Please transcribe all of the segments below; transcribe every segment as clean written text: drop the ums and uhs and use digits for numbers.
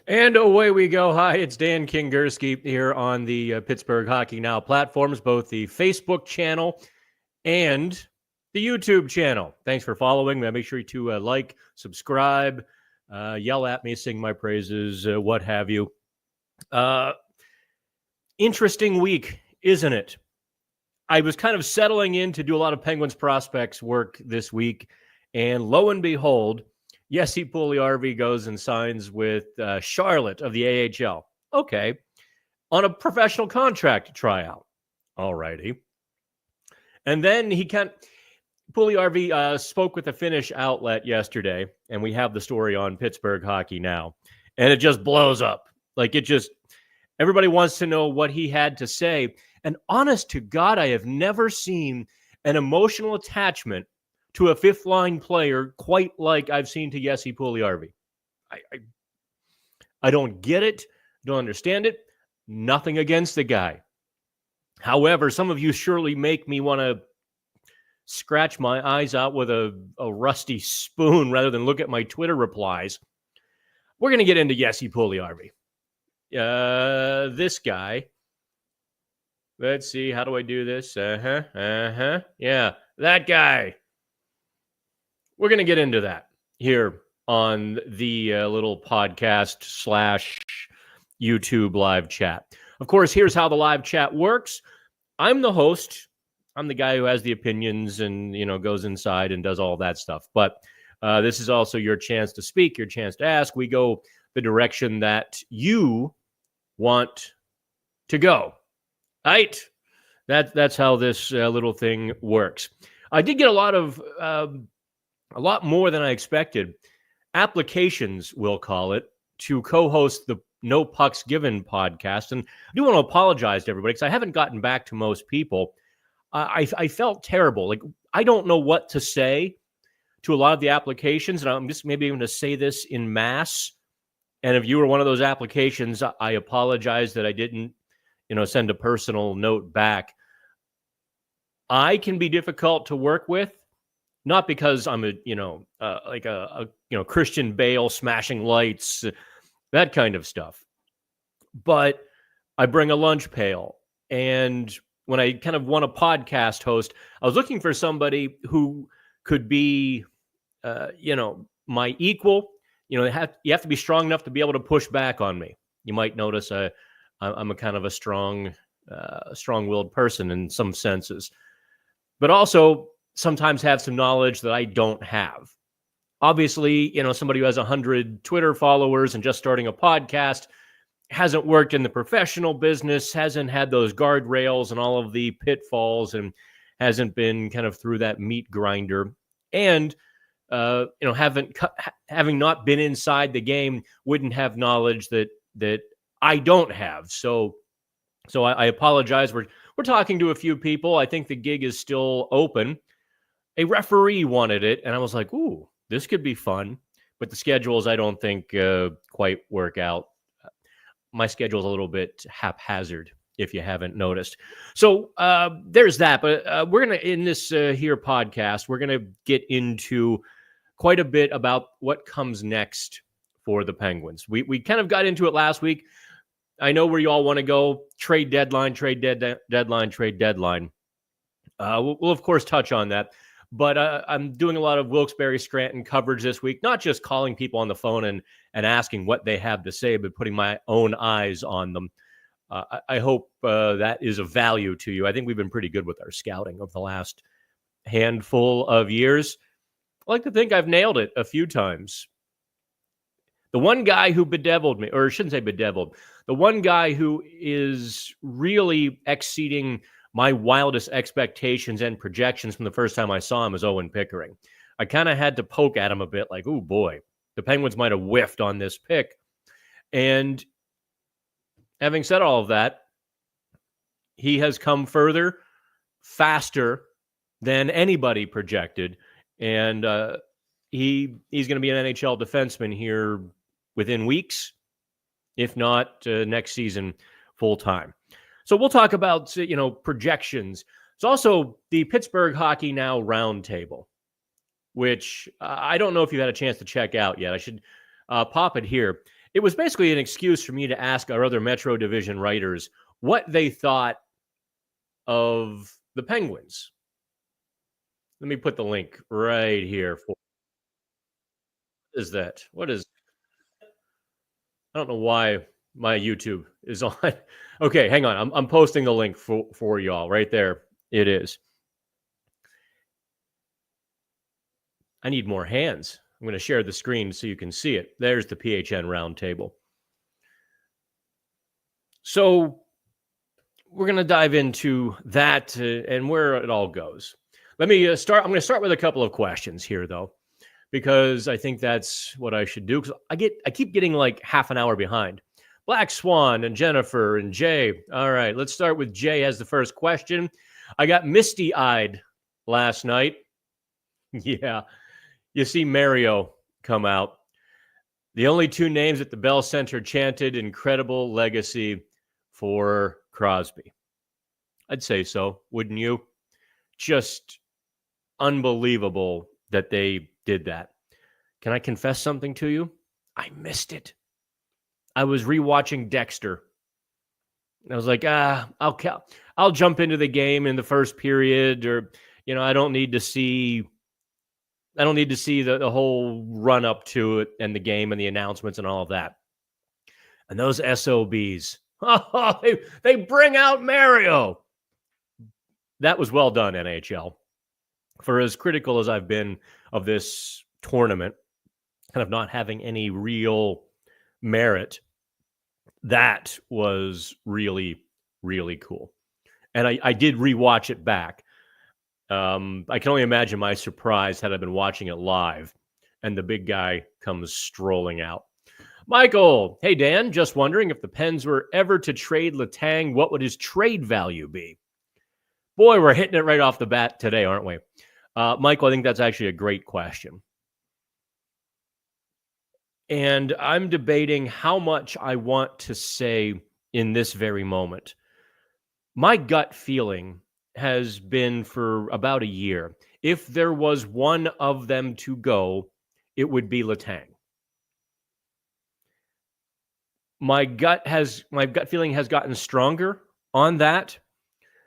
And away we go. Hi, it's Dan Kingerski here on the Pittsburgh Hockey Now platforms, both the Facebook channel and the YouTube channel. Thanks for following. Make sure to like, subscribe, yell at me, sing my praises, what have you. Interesting week, isn't it? I was kind of settling in to do a lot of Penguins prospects work this week, and lo and behold, Jesse Puljujarvi goes and signs with Charlotte of the AHL. Okay. On a professional contract tryout. All righty. And then Puljujarvi spoke with a Finnish outlet yesterday, and we have the story on Pittsburgh Hockey Now, and it just blows up. Everybody wants to know what he had to say. And honest to God, I have never seen an emotional attachment to a fifth-line player quite like I've seen to Jesse Puljujarvi. I don't get it, don't understand it. Nothing against the guy. However, some of you surely make me want to scratch my eyes out with a rusty spoon rather than look at my Twitter replies. We're going to get into Jesse Puljujarvi. This guy. Let's see. How do I do this? Yeah, that guy. We're going to get into that here on the little podcast / YouTube live chat. Of course, here's how the live chat works. I'm the host. I'm the guy who has the opinions and, goes inside and does all that stuff. But this is also your chance to speak, your chance to ask. We go the direction that you want to go. Right? That's how this little thing works. I did get a lot more than I expected. Applications, we'll call it, to co-host the No Pucks Given podcast. And I do want to apologize to everybody because I haven't gotten back to most people. I felt terrible. Like, I don't know what to say to a lot of the applications. And I'm just maybe going to say this in mass. And if you were one of those applications, I apologize that I didn't, send a personal note back. I can be difficult to work with, not because I'm a Christian Bale smashing lights, that kind of stuff. But I bring a lunch pail. And when I kind of want a podcast host, I was looking for somebody who could be, my equal. You have to be strong enough to be able to push back on me. You might notice I'm a kind of a strong-willed person in some senses, but also sometimes have some knowledge that I don't have. Obviously, somebody who has 100 Twitter followers and just starting a podcast hasn't worked in the professional business, hasn't had those guardrails and all of the pitfalls, and hasn't been kind of through that meat grinder. And having not been inside the game, wouldn't have knowledge that I don't have. So I apologize. We're talking to a few people. I think the gig is still open. A referee wanted it, and I was like, ooh, this could be fun. But the schedules, I don't think quite work out. My schedule's a little bit haphazard, if you haven't noticed. So there's that. But we're going to, in this here podcast, we're going to get into quite a bit about what comes next for the Penguins. We kind of got into it last week. I know where you all want to go. Trade deadline. We'll of course touch on that. But I'm doing a lot of Wilkes-Barre Scranton coverage this week, not just calling people on the phone and asking what they have to say, but putting my own eyes on them. I hope that is of value to you. I think we've been pretty good with our scouting over the last handful of years. I like to think I've nailed it a few times. The one guy who bedeviled me, or I shouldn't say bedeviled, the one guy who is really exceeding my wildest expectations and projections from the first time I saw him was Owen Pickering. I kind of had to poke at him a bit like, oh boy, the Penguins might have whiffed on this pick. And having said all of that, he has come further, faster than anybody projected. And he's going to be an NHL defenseman here within weeks, if not next season full time. So we'll talk about, projections. It's also the Pittsburgh Hockey Now Roundtable, which I don't know if you've had a chance to check out yet. I should pop it here. It was basically an excuse for me to ask our other Metro Division writers what they thought of the Penguins. Let me put the link right here. What is that? What is? I don't know why my YouTube is on. Okay, hang on. I'm posting the link for y'all right there. It is. I need more hands. I'm going to share the screen so you can see it. There's the PHN roundtable. So we're going to dive into that and where it all goes. Let me start. I'm going to start with a couple of questions here, though, because I think that's what I should do. Because I keep getting like half an hour behind. Black Swan and Jennifer and Jay. All right, let's start with Jay as the first question. I got misty-eyed last night. Yeah, you see Mario come out. The only two names at the Bell Center chanted incredible legacy for Crosby. I'd say so, wouldn't you? Just unbelievable that they did that. Can I confess something to you? I missed it. I was rewatching Dexter. I was like, I'll jump into the game in the first period, or I don't need to see the whole run up to it and the game and the announcements and all of that. And those SOBs, they bring out Mario. That was well done, NHL. For as critical as I've been of this tournament, kind of not having any real merit, that was really, really cool. And I did rewatch it back. I can only imagine my surprise had I been watching it live and the big guy comes strolling out. Michael, hey, Dan, just wondering if the Pens were ever to trade Letang, what would his trade value be? Boy, we're hitting it right off the bat today, aren't we? Michael, I think that's actually a great question. And I'm debating how much I want to say in this very moment. My gut feeling has been for about a year, if there was one of them to go, it would be Letang. My gut feeling has gotten stronger on that,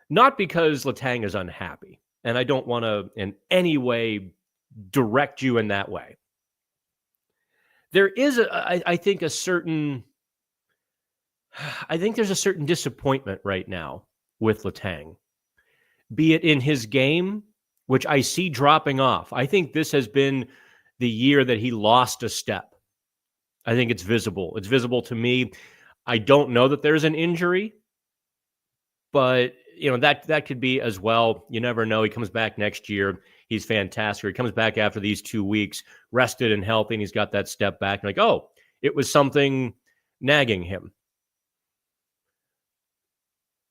not because Letang is unhappy, and I don't want to in any way direct you in that way. There is, I think there's a certain disappointment right now with Letang, be it in his game, which I see dropping off. I think this has been the year that he lost a step. I think it's visible. It's visible to me. I don't know that there's an injury, but that could be as well. You never know. He comes back next year. He's fantastic. He comes back after these 2 weeks, rested and healthy, and he's got that step back. Like, oh, it was something nagging him.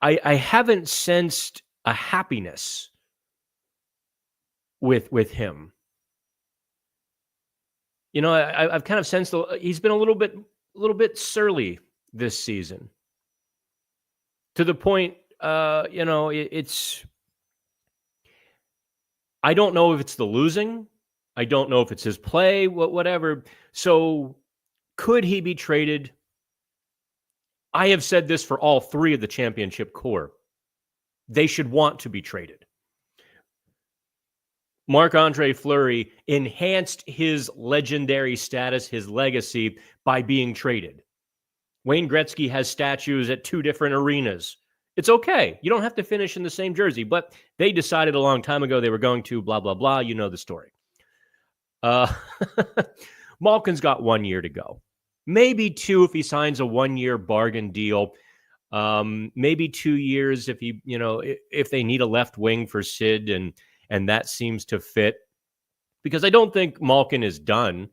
I haven't sensed a happiness with him. I've kind of sensed he's been a little bit surly this season, to the point, it's. I don't know if it's the losing. I don't know if it's his play, whatever. So could he be traded? I have said this for all three of the championship core. They should want to be traded. Marc-Andre Fleury enhanced his legendary status, his legacy, by being traded. Wayne Gretzky has statues at 2 different arenas. It's okay. You don't have to finish in the same jersey, but they decided a long time ago they were going to blah, blah, blah. You know the story. Malkin's got 1 year to go. Maybe 2 if he signs a 1-year bargain deal. Maybe 2 years if if they need a left wing for Sid and that seems to fit. Because I don't think Malkin is done.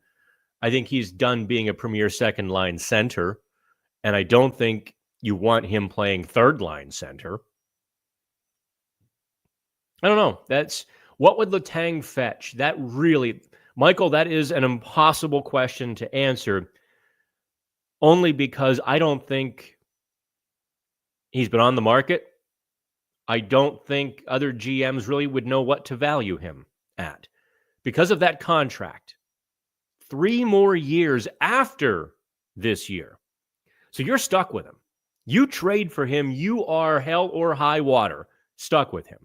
I think he's done being a premier second line center. And I don't think you want him playing third line center. I don't know. That's what would Letang fetch? That really, Michael, that is an impossible question to answer, only because I don't think he's been on the market. I don't think other GMs really would know what to value him at because of that contract. 3 more years after this year. So you're stuck with him. You trade for him, you are hell or high water stuck with him.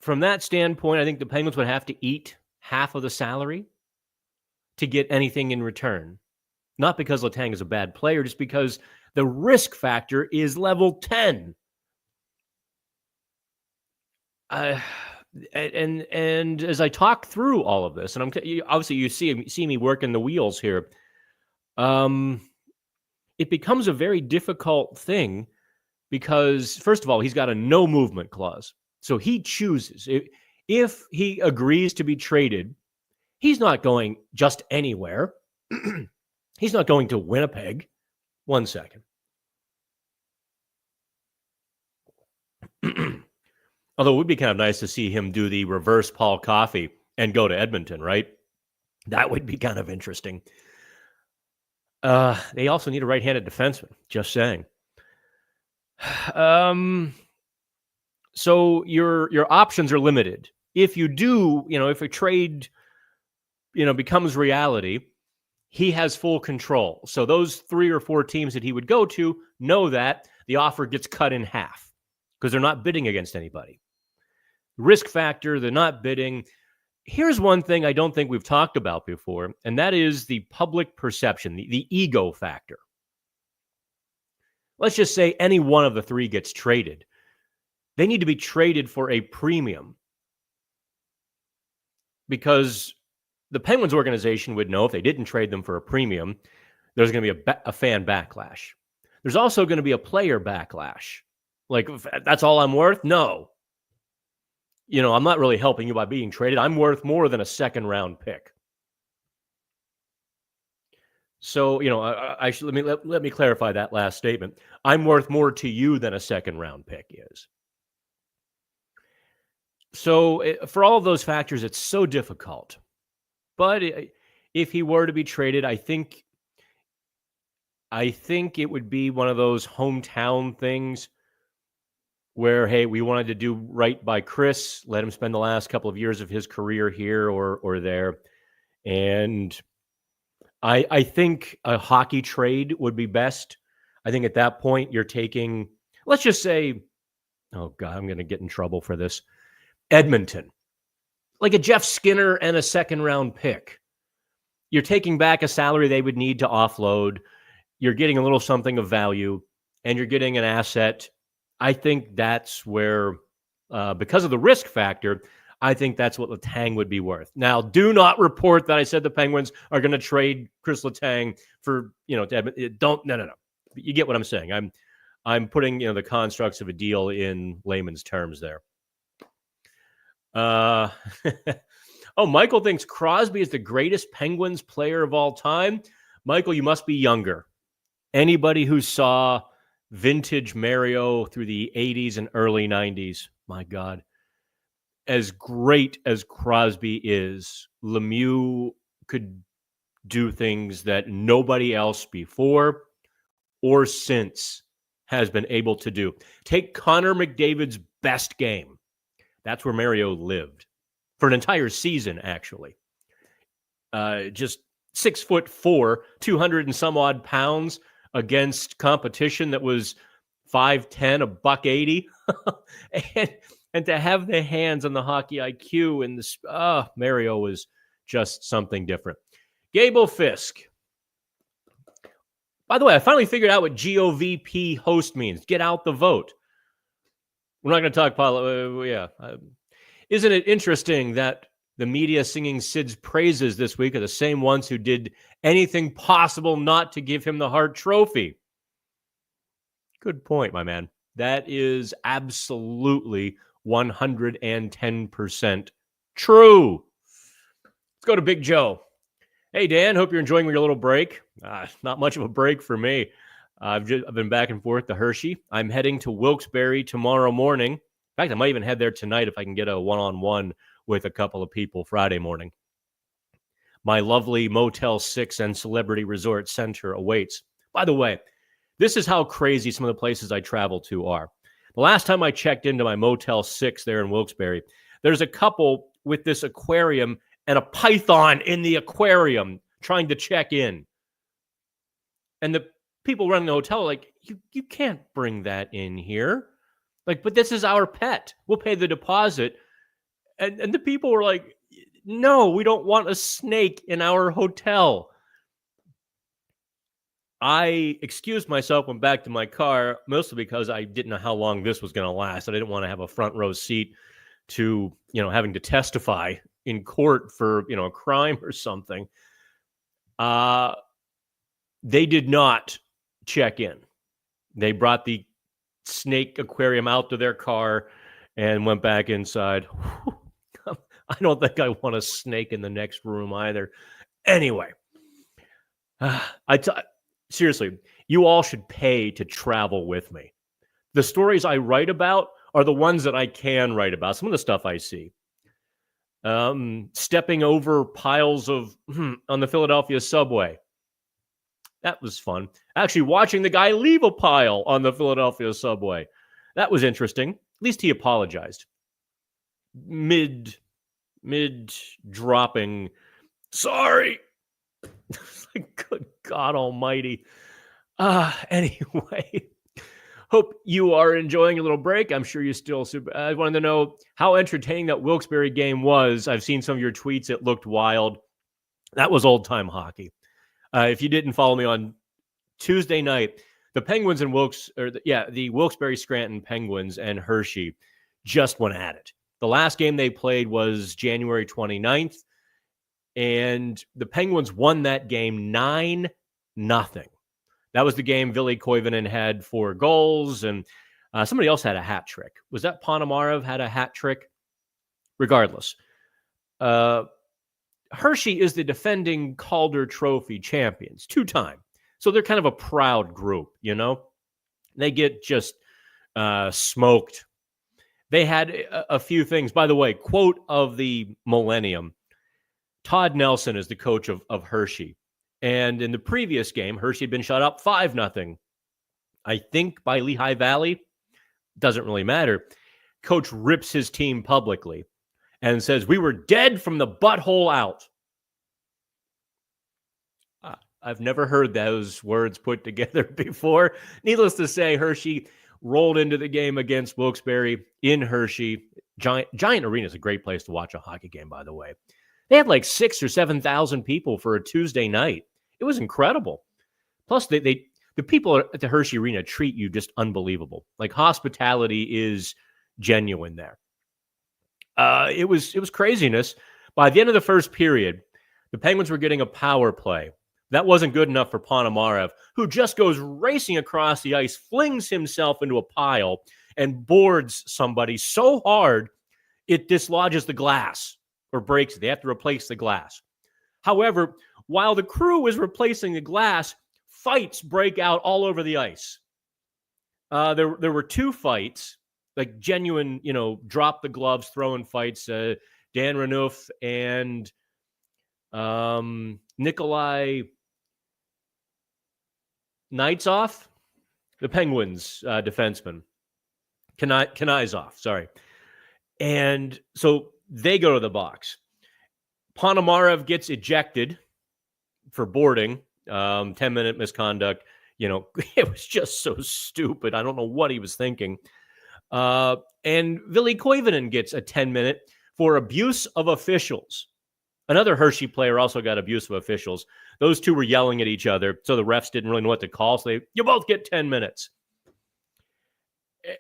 From that standpoint, I think the Penguins would have to eat half of the salary to get anything in return. Not because Letang is a bad player, just because the risk factor is level 10. And as I talk through all of this, and obviously you see me working the wheels here, it becomes a very difficult thing because, first of all, he's got a no movement clause. So he chooses. If he agrees to be traded, he's not going just anywhere. He's not going to Winnipeg. 1 second. Although it would be kind of nice to see him do the reverse Paul Coffey and go to Edmonton, right? That would be kind of interesting. They also need a right-handed defenseman, just saying. So your options are limited. If you do, if a trade, becomes reality, he has full control. So those 3 or 4 teams that he would go to know that the offer gets cut in half because they're not bidding against anybody. Risk factor, they're not bidding. Here's one thing I don't think we've talked about before, and that is the public perception, the ego factor. Let's just say any one of the 3 gets traded. They need to be traded for a premium because the Penguins organization would know if they didn't trade them for a premium, there's going to be a fan backlash. There's also going to be a player backlash. Like, that's all I'm worth? No. I'm not really helping you by being traded. I'm worth more than a second-round pick. So, let me clarify that last statement. I'm worth more to you than a second-round pick is. So, for all of those factors, it's so difficult. But if he were to be traded, I think it would be one of those hometown things where, hey, we wanted to do right by Chris, let him spend the last couple of years of his career here or there. And I think a hockey trade would be best. I think at that point you're taking, let's just say, oh God, I'm going to get in trouble for this, Edmonton. Like a Jeff Skinner and a second-round pick. You're taking back a salary they would need to offload. You're getting a little something of value, and you're getting an asset. I think that's where, because of the risk factor, I think that's what Letang would be worth. Now, do not report that I said the Penguins are going to trade Chris Letang for, don't, no. You get what I'm saying. I'm putting, the constructs of a deal in layman's terms there. Michael thinks Crosby is the greatest Penguins player of all time. Michael, you must be younger. Anybody who saw vintage Mario through the 80s and early 90s, my God, as great as Crosby is, Lemieux could do things that nobody else before or since has been able to do. Take Connor McDavid's best game. That's where Mario lived for an entire season, actually. Just 6'4", 200 and some odd pounds against competition that was 5'10", $180. and to have the hands on the hockey IQ and Mario was just something different. Gable Fisk. By the way, I finally figured out what GOVP host means. Get out the vote. We're not going to talk isn't it interesting that the media singing Sid's praises this week are the same ones who did anything possible not to give him the Hart Trophy? Good point, my man. That is absolutely 110% true. Let's go to Big Joe. Hey, Dan, hope you're enjoying your little break. Not much of a break for me. I've been back and forth to Hershey. I'm heading to Wilkes-Barre tomorrow morning. In fact, I might even head there tonight if I can get a one-on-one with a couple of people Friday morning. My lovely Motel 6 and Celebrity Resort Center awaits. By the way, this is how crazy some of the places I travel to are. The last time I checked into my Motel 6 there in Wilkes-Barre, there's a couple with this aquarium and a python in the aquarium trying to check in. And the people running the hotel are like, you can't bring that in here. Like, but this is our pet. We'll pay the deposit. And the people were like, no, we don't want a snake in our hotel. I excused myself, went back to my car, mostly because I didn't know how long this was going to last. I didn't want to have a front row seat to, having to testify in court for, a crime or something. They did not check in. They brought the snake aquarium out to their car and went back inside. I don't think I want a snake in the next room either. Anyway, seriously, you all should pay to travel with me. The stories I write about are the ones that I can write about. Some of the stuff I see. Stepping over piles of on the Philadelphia subway. That was fun. Actually, watching the guy leave a pile on the Philadelphia subway. That was interesting. At least he apologized. Mid dropping. Sorry. Good God almighty. Anyway. Hope you are enjoying a little break. I'm sure you still super. I wanted to know how entertaining that Wilkes-Barre game was. I've seen some of your tweets. It looked wild. That was old-time hockey. If you didn't follow me on Tuesday night, the Penguins and the Wilkes-Barre Scranton Penguins and Hershey just went at it. The last game they played was January 29th, and the Penguins won that game 9-0. That was the game Ville Koivunen had 4 goals, and somebody else had a hat trick. Was that Ponomarev had a hat trick? Regardless. Hershey is the defending Calder Trophy champions, 2-time. So they're kind of a proud group, They get just smoked. They had a few things. By the way, quote of the millennium. Todd Nelson is the coach of Hershey. And in the previous game, Hershey had been shut up 5-0. I think by Lehigh Valley. Doesn't really matter. Coach rips his team publicly and says, we were dead from the butthole out. I've never heard those words put together before. Needless to say, Hershey rolled into the game against Wilkes-Barre in Hershey. Giant Arena is a great place to watch a hockey game, by the way. They had like 6,000 or 7,000 people for a Tuesday night. It was incredible. Plus, the people at the Hershey Arena treat you just unbelievable. Like, hospitality is genuine there. It was craziness. By the end of the first period, the Penguins were getting a power play. That wasn't good enough for Ponomarev, who just goes racing across the ice, flings himself into a pile, and boards somebody so hard it dislodges the glass or breaks it. They have to replace the glass. However, while the crew is replacing the glass, fights break out all over the ice. There were 2 fights, like genuine, drop the gloves, throwing fights. Dan Renouf and Nikolai Knightsoff, the Penguins defenseman. Knightsoff, sorry. And so they go to the box. Ponomarev gets ejected for boarding, 10-minute misconduct. It was just so stupid. I don't know what he was thinking. And Ville Koivunen gets a 10-minute for abuse of officials. Another Hershey player also got abuse of officials. Those two were yelling at each other, so the refs didn't really know what to call. So you both get 10 minutes.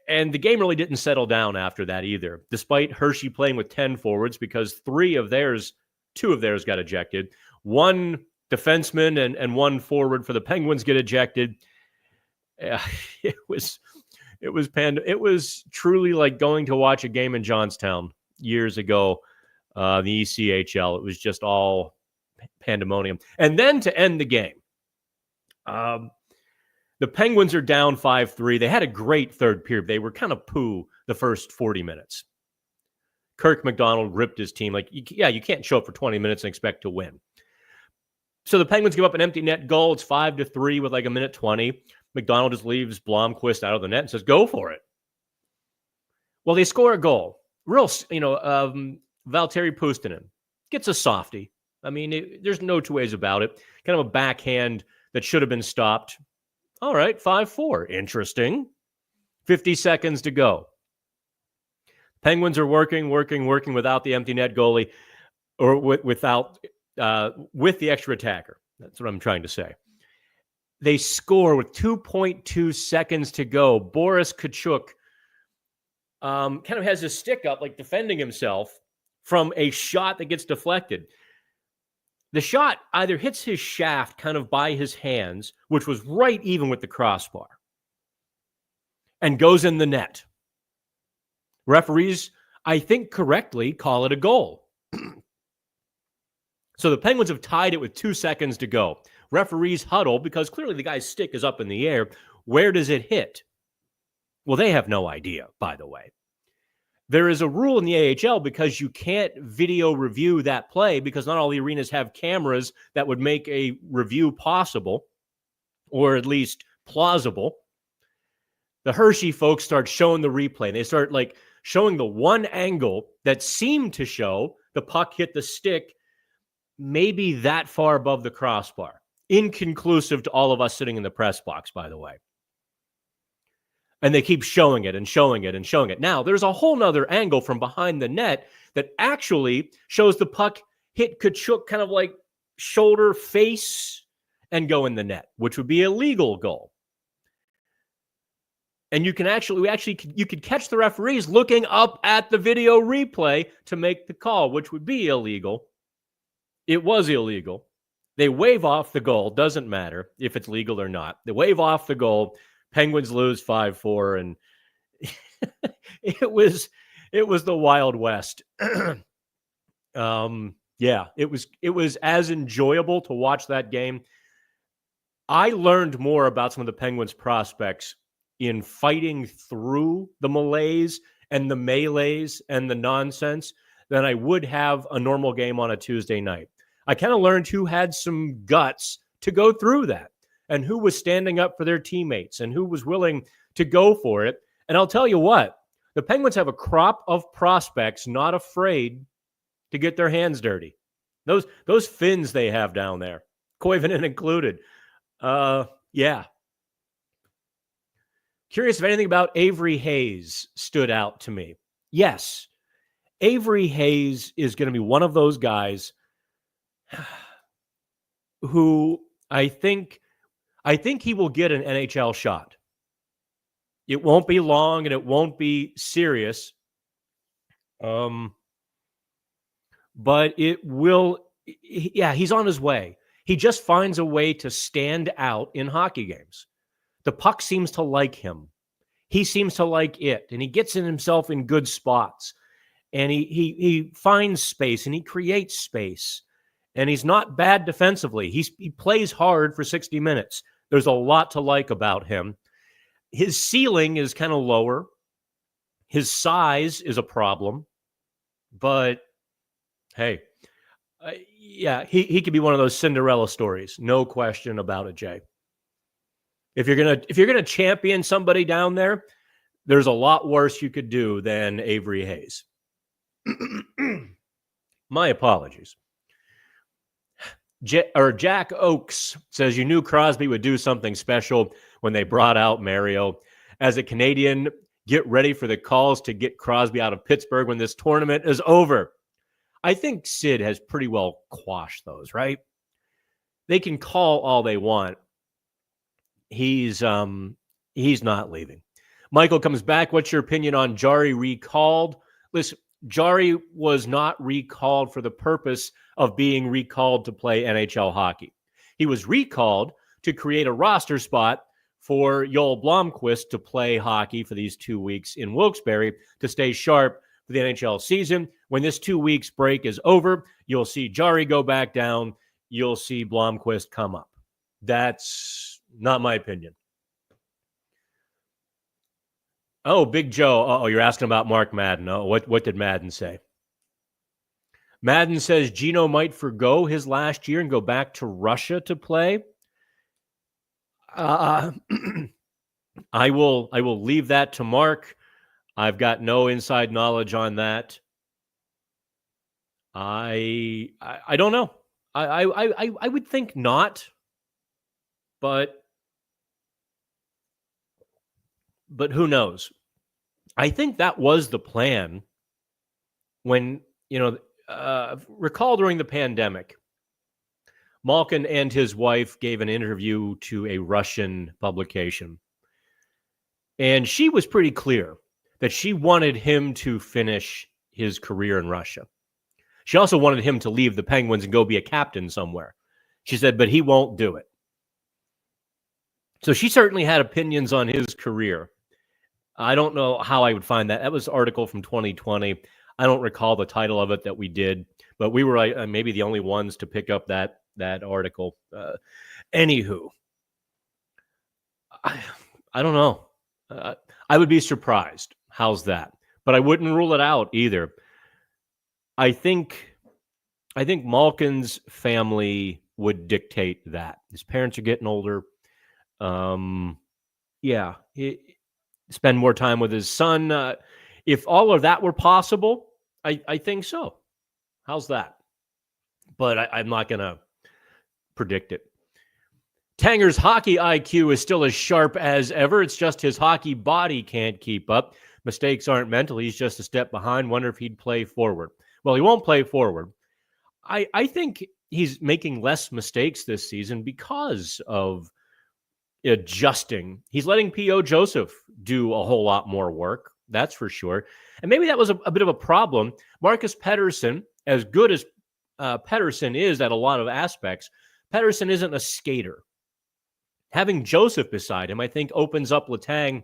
And the game really didn't settle down after that either, despite Hershey playing with 10 forwards, because 2 of theirs got ejected. 1 defenseman and 1 forward for the Penguins get ejected. It was truly like going to watch a game in Johnstown years ago, the ECHL. It was just all pandemonium. And then to end the game, the Penguins are down 5-3. They had a great third period. They were kind of poo the first 40 minutes. Kirk McDonald ripped his team. You can't show up for 20 minutes and expect to win. So the Penguins give up an empty net goal. It's 5-3 with like a minute 20. McDonald just leaves Blomqvist out of the net and says, go for it. Well, they score a goal. Valtteri Puustinen gets a softie. I mean, there's no 2 ways about it. Kind of a backhand that should have been stopped. All right, 5-4. Interesting. 50 seconds to go. Penguins are working without the empty net goalie, or with the extra attacker. That's what I'm trying to say. They score with 2.2 seconds to go. Boris Tkachuk kind of has his stick up, like defending himself from a shot that gets deflected. The shot either hits his shaft kind of by his hands, which was right even with the crossbar, and goes in the net. Referees, I think correctly, call it a goal. So the Penguins have tied it with 2 seconds to go. Referees huddle because clearly the guy's stick is up in the air. Where does it hit? Well, they have no idea, by the way. There is a rule in the AHL because you can't video review that play because not all the arenas have cameras that would make a review possible, or at least plausible. The Hershey folks start showing the replay. They start like showing the one angle that seemed to show the puck hit the stick maybe that far above the crossbar. Inconclusive to all of us sitting in the press box, by the way. And they keep showing it and showing it and showing it. Now, there's a whole nother angle from behind the net that actually shows the puck hit Tkachuk kind of like shoulder, face, and go in the net, which would be a legal goal. And you could catch the referees looking up at the video replay to make the call, which would be illegal. It was illegal. They wave off the goal. Doesn't matter if it's legal or not. They wave off the goal. Penguins lose 5-4, and it was the Wild West. Yeah, it was as enjoyable to watch that game. I learned more about some of the Penguins prospects in fighting through the malaise and the melees and the nonsense than I would have a normal game on a Tuesday night. I kind of learned who had some guts to go through that and who was standing up for their teammates and who was willing to go for it. And I'll tell you what, the Penguins have a crop of prospects not afraid to get their hands dirty. Those Finns they have down there, Koivunen included. Yeah. Curious if anything about Avery Hayes stood out to me. Yes, Avery Hayes is going to be one of those guys who I think he will get an NHL shot. It won't be long and it won't be serious. But it will, yeah, he's on his way. He just finds a way to stand out in hockey games. The puck seems to like him. He seems to like it, and he gets in himself in good spots. And he finds space, and he creates space. And he's not bad defensively. He plays hard for 60 minutes. There's a lot to like about him. His ceiling is kind of lower. His size is a problem. But, hey, yeah, he could be one of those Cinderella stories. No question about it, Jay. If you're gonna champion somebody down there, there's a lot worse you could do than Avery Hayes. My apologies. Jack Oakes says, you knew Crosby would do something special when they brought out Mario. As a Canadian, get ready for the calls to get Crosby out of Pittsburgh when this tournament is over. I think Sid has pretty well quashed those, right? They can call all they want. He's not leaving. Michael comes back. What's your opinion on Jari recalled? Listen, Jari was not recalled for the purpose of being recalled to play NHL hockey. He was recalled to create a roster spot for Joel Blomqvist to play hockey for these 2 weeks in Wilkes-Barre to stay sharp for the NHL season. When this 2 weeks break is over, you'll see Jari go back down. You'll see Blomqvist come up. That's not my opinion. Oh, Big Joe. Oh, you're asking about Mark Madden. Oh, what did Madden say? Madden says Gino might forgo his last year and go back to Russia to play. I will leave that to Mark. I've got no inside knowledge on that. I don't know. I would think not. But who knows? I think that was the plan when, recall during the pandemic, Malkin and his wife gave an interview to a Russian publication. And she was pretty clear that she wanted him to finish his career in Russia. She also wanted him to leave the Penguins and go be a captain somewhere. She said, but he won't do it. So she certainly had opinions on his career. I don't know how I would find that. That was an article from 2020. I don't recall the title of it that we did, but we were maybe the only ones to pick up that article. Anywho, I don't know. I would be surprised. How's that? But I wouldn't rule it out either. I think Malkin's family would dictate that. His parents are getting older. Spend more time with his son. If all of that were possible, I think so. How's that? But I'm not going to predict it. Tanger's hockey IQ is still as sharp as ever. It's just his hockey body can't keep up. Mistakes aren't mental. He's just a step behind. Wonder if he'd play forward. Well, he won't play forward. I think he's making less mistakes this season because of adjusting. He's letting P.O. Joseph do a whole lot more work. That's for sure. And maybe that was a bit of a problem. Marcus Pettersson, as good as Pettersson is at a lot of aspects, Pettersson isn't a skater. Having Joseph beside him, I think, opens up Letang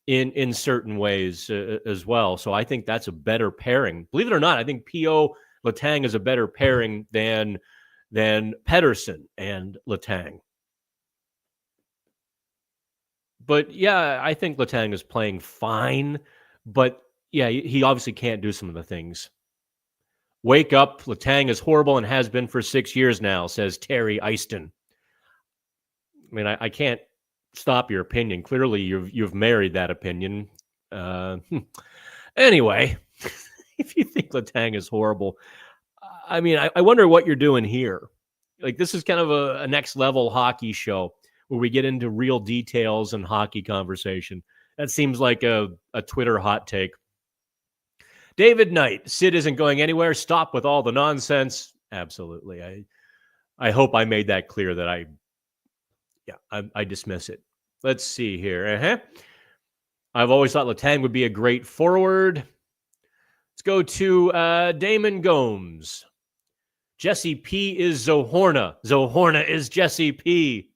in certain ways as well. So I think that's a better pairing. Believe it or not, I think P.O. Letang is a better pairing than Pettersson and Letang. But yeah, I think Letang is playing fine. But yeah, he obviously can't do some of the things. Wake up, Letang is horrible and has been for 6 years now, says Terry Easton. I mean, I can't stop your opinion. Clearly, you've married that opinion. Anyway, if you think Letang is horrible, I mean, I wonder what you're doing here. Like, this is kind of a next level hockey show where we get into real details and hockey conversation. That seems like a Twitter hot take. David Knight, Sid isn't going anywhere. Stop with all the nonsense. Absolutely. I hope I made that clear that I dismiss it. Let's see here. I've always thought Letang would be a great forward. Let's go to Damon Gomes. Jesse P is Zohorna. Zohorna is Jesse P.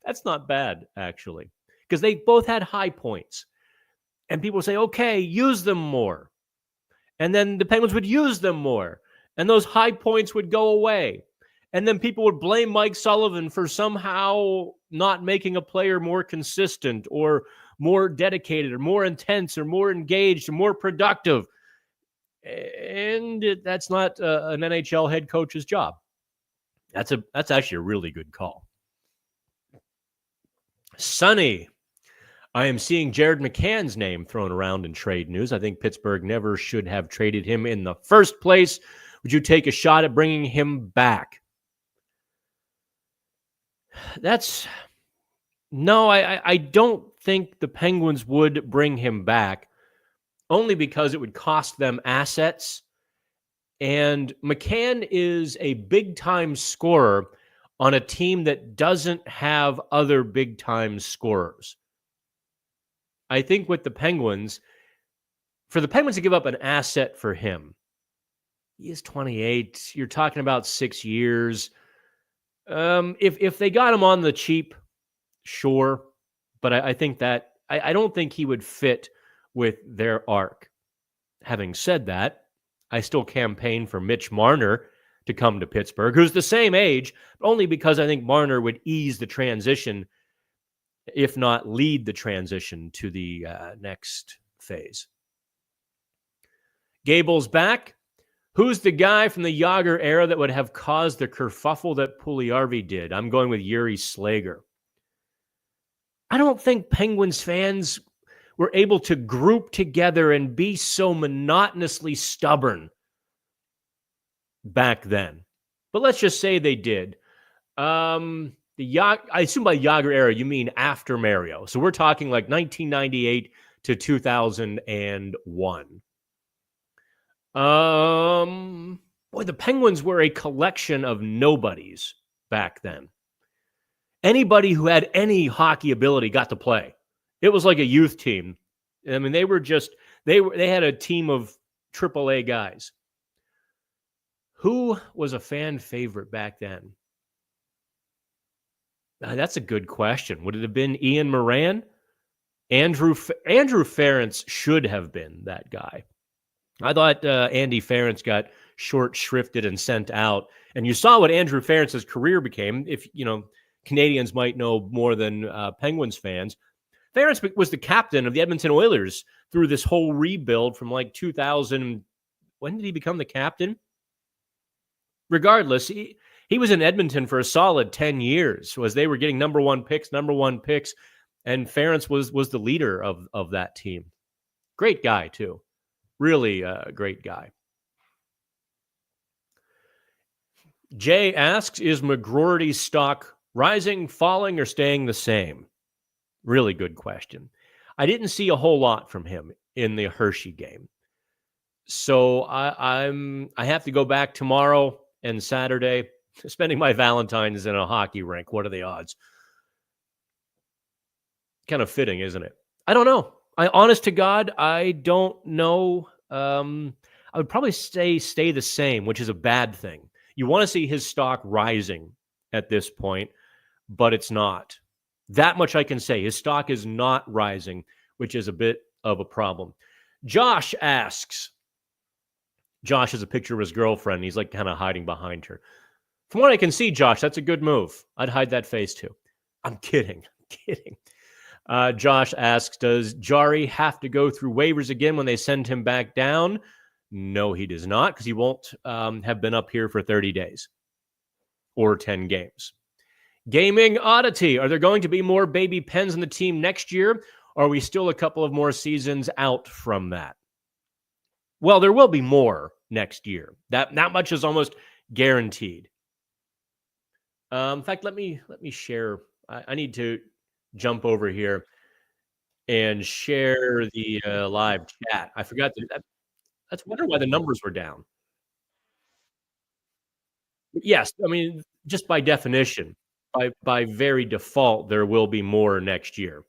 That's not bad, actually, because they both had high points. And people say, okay, use them more. And then the Penguins would use them more. And those high points would go away. And then people would blame Mike Sullivan for somehow not making a player more consistent or more dedicated or more intense or more engaged or more productive. And that's not an NHL head coach's job. That's actually a really good call. Sonny, I am seeing Jared McCann's name thrown around in trade news. I think Pittsburgh never should have traded him in the first place. Would you take a shot at bringing him back? No, I don't think the Penguins would bring him back, only because it would cost them assets. And McCann is a big-time scorer on a team that doesn't have other big-time scorers. I think with the Penguins, for the Penguins to give up an asset for him, he is 28. You're talking about 6 years. If they got him on the cheap, sure. But I think that I don't think he would fit with their arc. Having said that, I still campaign for Mitch Marner to come to Pittsburgh, who's the same age, only because I think Marner would ease the transition, if not lead the transition to the next phase. Gable's back. Who's the guy from the Jágr era that would have caused the kerfuffle that Puljujarvi did? I'm going with Yuri Slager. I don't think Penguins fans were able to group together and be so monotonously stubborn back then. But let's just say they did. I assume by Yager era, you mean after Mario. So we're talking like 1998 to 2001. Boy, the Penguins were a collection of nobodies back then. Anybody who had any hockey ability got to play. It was like a youth team. I mean, they had a team of AAA guys. Who was a fan favorite back then? That's a good question. Would it have been Ian Moran? Andrew Ference should have been that guy. I thought Andy Ference got short shrifted and sent out. And you saw what Andrew Ference's career became. If, Canadians might know more than Penguins fans. Ference was the captain of the Edmonton Oilers through this whole rebuild from like 2000. When did he become the captain? Regardless, he was in Edmonton for a solid 10 years as they were getting number one picks, and Ference was the leader of that team. Great guy, too. Really great guy. Jay asks, is McGroarty's stock rising, falling, or staying the same? Really good question. I didn't see a whole lot from him in the Hershey game. So I have to go back tomorrow and Saturday, spending my Valentine's in a hockey rink. What are the odds? Kind of fitting, isn't it? I don't know. Honest to God, I don't know. I would probably stay the same, which is a bad thing. You want to see his stock rising at this point, but it's not. That much I can say. His stock is not rising, which is a bit of a problem. Josh asks. Josh has a picture of his girlfriend. He's like kind of hiding behind her. From what I can see, Josh, that's a good move. I'd hide that face too. I'm kidding. Josh asks, does Jari have to go through waivers again when they send him back down? No, he does not, because he won't have been up here for 30 days or 10 games. Gaming Oddity, are there going to be more baby Pens in the team next year? Or are we still a couple of more seasons out from that? Well, there will be more next year. That much is almost guaranteed. In fact, let me share. I need to jump over here and share the live chat. I forgot to. That's wonder why the numbers were down. Yes, I mean, just by definition, by very default, there will be more next year.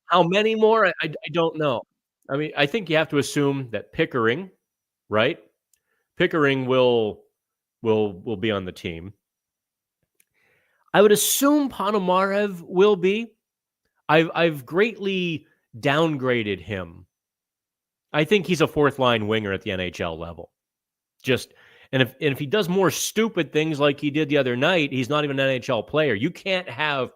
How many more? I don't know. I mean, I think you have to assume that Pickering, right? Pickering will be on the team. I would assume Ponomarev will be. I've greatly downgraded him. I think he's a fourth line winger at the NHL level. And if he does more stupid things like he did the other night, he's not even an NHL player. You can't have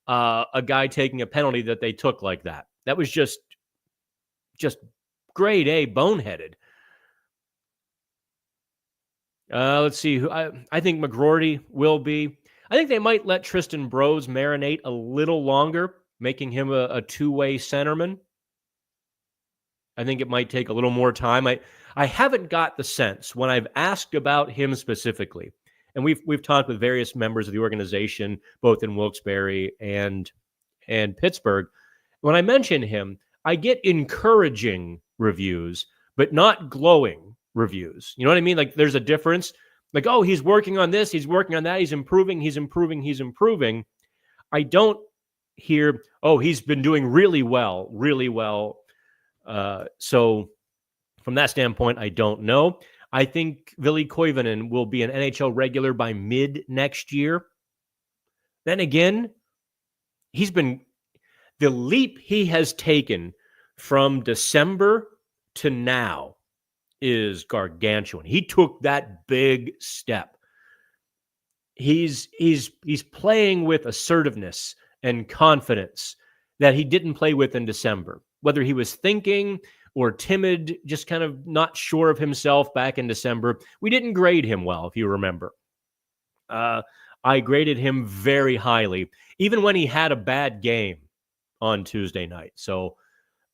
a guy taking a penalty that they took like that. That was just grade A boneheaded. Let's see. I think McGroarty will be. I think they might let Tristan Brose marinate a little longer, making him a two-way centerman. I think it might take a little more time. I haven't got the sense when I've asked about him specifically, and we've talked with various members of the organization, both in Wilkes-Barre and Pittsburgh. When I mention him, I get encouraging reviews, but not glowing reviews. You know what I mean? Like there's a difference. Like, oh, he's working on this, he's working on that, he's improving. I don't hear, oh, he's been doing really well. So from that standpoint, I don't know. I think Ville Koivunen will be an NHL regular by mid next year. Then again, the leap he has taken from December to now is gargantuan. He took that big step. He's playing with assertiveness and confidence that he didn't play with in December. Whether he was thinking or timid, just kind of not sure of himself back in December. We didn't grade him well, if you remember. I graded him very highly, even when he had a bad game on Tuesday night. So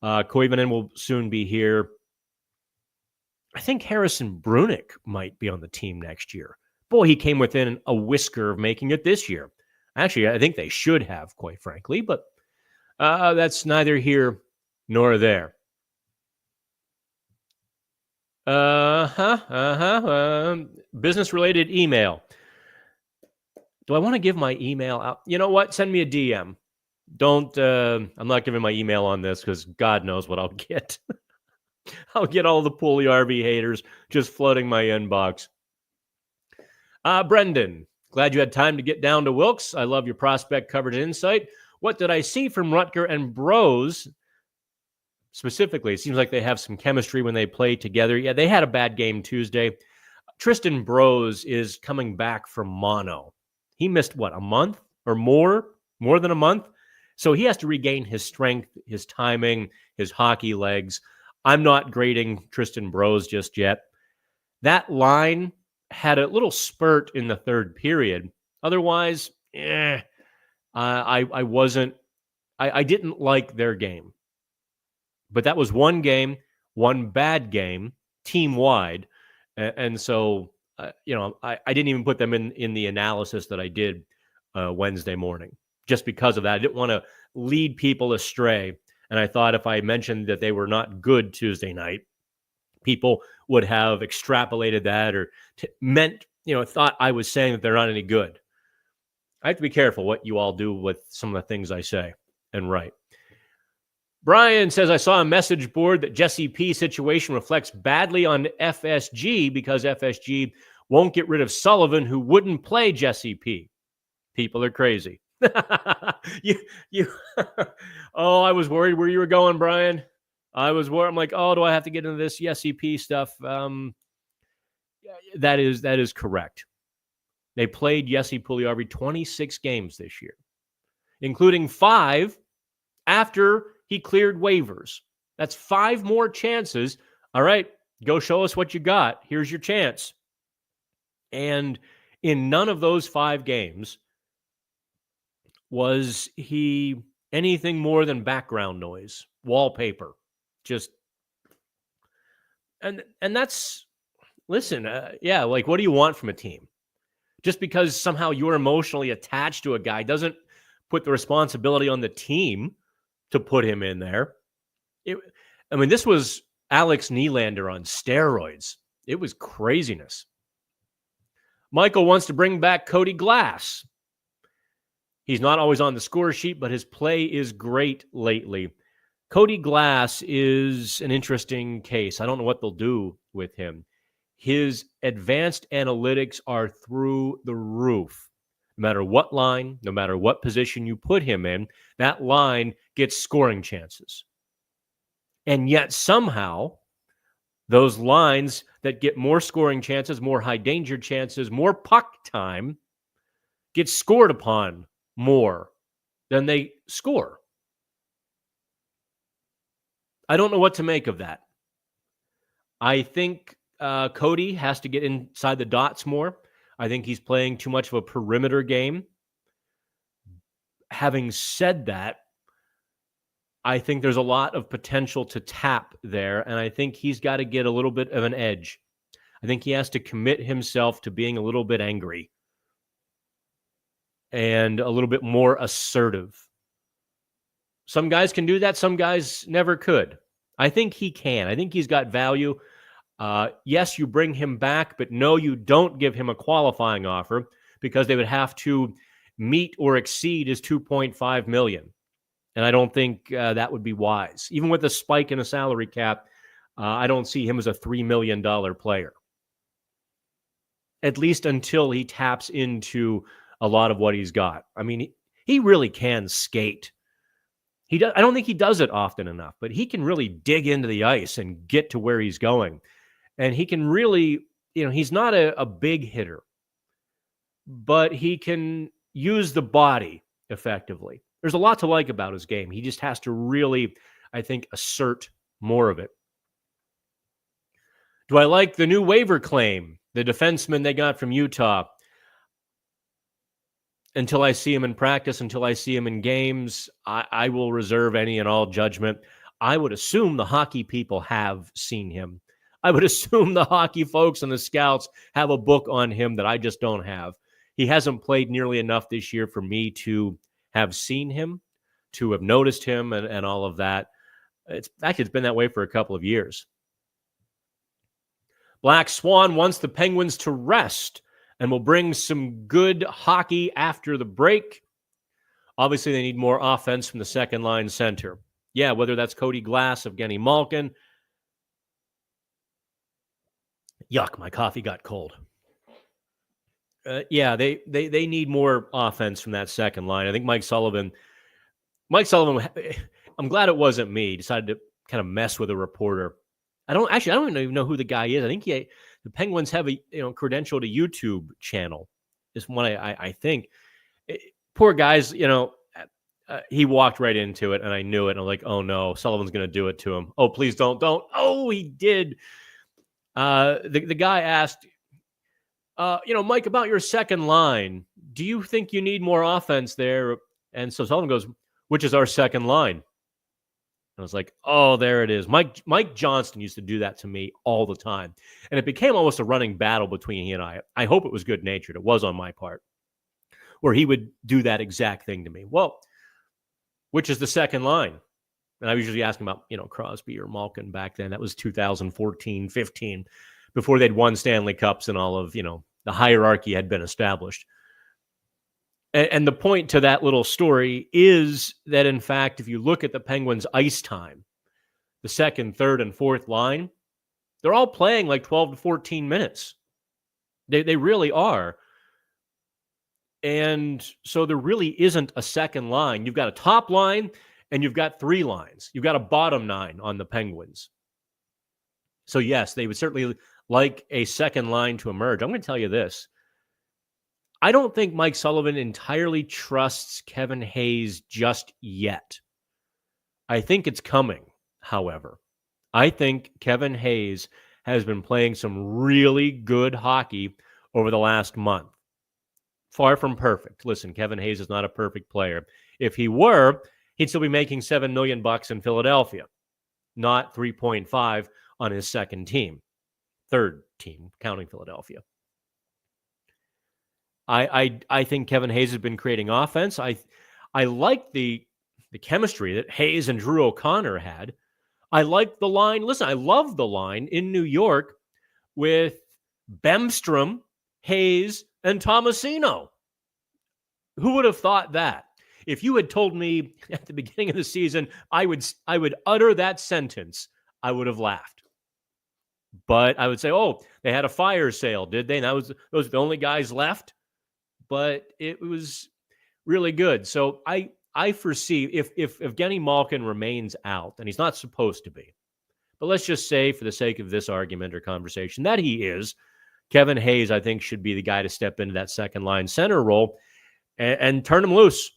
Koivunen will soon be here. I think Harrison Brunick might be on the team next year. boy, he came within a whisker of making it this year. Actually, I think they should have, quite frankly, but that's neither here nor there. Business-related email. Do I want to give my email out? You know what? Send me a DM. Don't, I'm not giving my email on this because God knows what I'll get. I'll get all the Puljujarvi haters just flooding my inbox. Brendan, glad you had time to get down to Wilkes. I love your prospect coverage and insight. What did I see from Rutger and Bros? Specifically, it seems like they have some chemistry when they play together. Yeah, they had a bad game Tuesday. Tristan Bros is coming back from mono. He missed, what, a month or more than a month? So he has to regain his strength, his timing, his hockey legs. I'm not grading Tristan Bros just yet. That line had a little spurt in the third period. Otherwise, I didn't like their game. But that was one game, one bad game, team-wide. And so, I didn't even put them in the analysis that I did Wednesday morning, just because of that. I didn't want to lead people astray. And I thought if I mentioned that they were not good Tuesday night, people would have extrapolated that or thought I was saying that they're not any good. I have to be careful what you all do with some of the things I say and write. Brian says, I saw a message board that Jesse P situation reflects badly on FSG because FSG won't get rid of Sullivan, who wouldn't play Jesse P. People are crazy. Oh, I was worried where you were going, Brian. I was worried. I'm like, oh, do I have to get into this Jesse P stuff? That is correct. They played Jesse Puljujarvi 26 games this year, including 5 after he cleared waivers. That's 5 more chances. All right, go show us what you got. Here's your chance. And in none of those 5 games was he anything more than background noise, wallpaper. Just and that's listen, like what do you want from a team? Just because somehow you're emotionally attached to a guy doesn't put the responsibility on the team to put him in there. This was Alex Nylander on steroids. It was craziness. Michael wants to bring back Cody Glass. He's not always on the score sheet, but his play is great lately. Cody Glass is an interesting case. I don't know what they'll do with him. His advanced analytics are through the roof. No matter what line, no matter what position you put him in, that line gets scoring chances. And yet somehow, those lines that get more scoring chances, more high danger chances, more puck time, get scored upon more than they score. I don't know what to make of that. I think Cody has to get inside the dots more. I think he's playing too much of a perimeter game. Having said that, I think there's a lot of potential to tap there, and I think he's got to get a little bit of an edge. I think he has to commit himself to being a little bit angry and a little bit more assertive. Some guys can do that. Some guys never could. I think he can. I think he's got value. Yes, you bring him back, but no, you don't give him a qualifying offer because they would have to meet or exceed his $2.5 million. And I don't think that would be wise. Even with a spike in a salary cap, I don't see him as a $3 million player. At least until he taps into a lot of what he's got. I mean, he really can skate. I don't think he does it often enough, but he can really dig into the ice and get to where he's going. And he can really, he's not a big hitter, but he can use the body effectively. There's a lot to like about his game. He just has to really, I think, assert more of it. Do I like the new waiver claim, the defenseman they got from Utah? Until I see him in practice, until I see him in games, I will reserve any and all judgment. I would assume the hockey people have seen him. I would assume the hockey folks and the scouts have a book on him that I just don't have. He hasn't played nearly enough this year for me to have seen him, to have noticed him, and all of that. It's been that way for a couple of years. Black Swan wants the Penguins to rest and will bring some good hockey after the break. Obviously, they need more offense from the second line center. Yeah, whether that's Cody Glass, Evgeny Malkin. Yuck, my coffee got cold. Yeah, they need more offense from that second line. I think Mike Sullivan, I'm glad it wasn't me, decided to kind of mess with a reporter. I don't even know who the guy is. I think the Penguins have a credentialed a YouTube channel. Is one I think. Poor guys, he walked right into it, and I knew it. And I'm like, oh no, Sullivan's going to do it to him. Oh, please don't. Oh, he did. The guy asked, Mike, about your second line. Do you think you need more offense there? And so Sullivan goes, which is our second line? I was like, oh, there it is. Mike Johnston used to do that to me all the time. And it became almost a running battle between he and I. I hope it was good-natured. It was on my part. Where he would do that exact thing to me. Well, which is the second line? And I was usually asking about, Crosby or Malkin back then. That was 2014, 15, before they'd won Stanley Cups and all of, the hierarchy had been established. And the point to that little story is that, in fact, if you look at the Penguins' ice time, the second, third, and fourth line, they're all playing like 12 to 14 minutes. They really are. And so there really isn't a second line. You've got a top line and you've got three lines. You've got a bottom nine on the Penguins. So, yes, they would certainly like a second line to emerge. I'm going to tell you this. I don't think Mike Sullivan entirely trusts Kevin Hayes just yet. I think it's coming, however. I think Kevin Hayes has been playing some really good hockey over the last month. Far from perfect. Listen, Kevin Hayes is not a perfect player. If he were, he'd still be making $7 million in Philadelphia, not 3.5 on his second team, third team, counting Philadelphia. I think Kevin Hayes has been creating offense. I like the chemistry that Hayes and Drew O'Connor had. I like the line. Listen, I love the line in New York with Bemstrom, Hayes, and Tomasino. Who would have thought that? If you had told me at the beginning of the season I would utter that sentence, I would have laughed. But I would say, oh, they had a fire sale, did they? And those were the only guys left. But it was really good. So I foresee if Evgeny Malkin remains out, and he's not supposed to be, but let's just say for the sake of this argument or conversation that he is, Kevin Hayes, I think, should be the guy to step into that second line center role and turn him loose.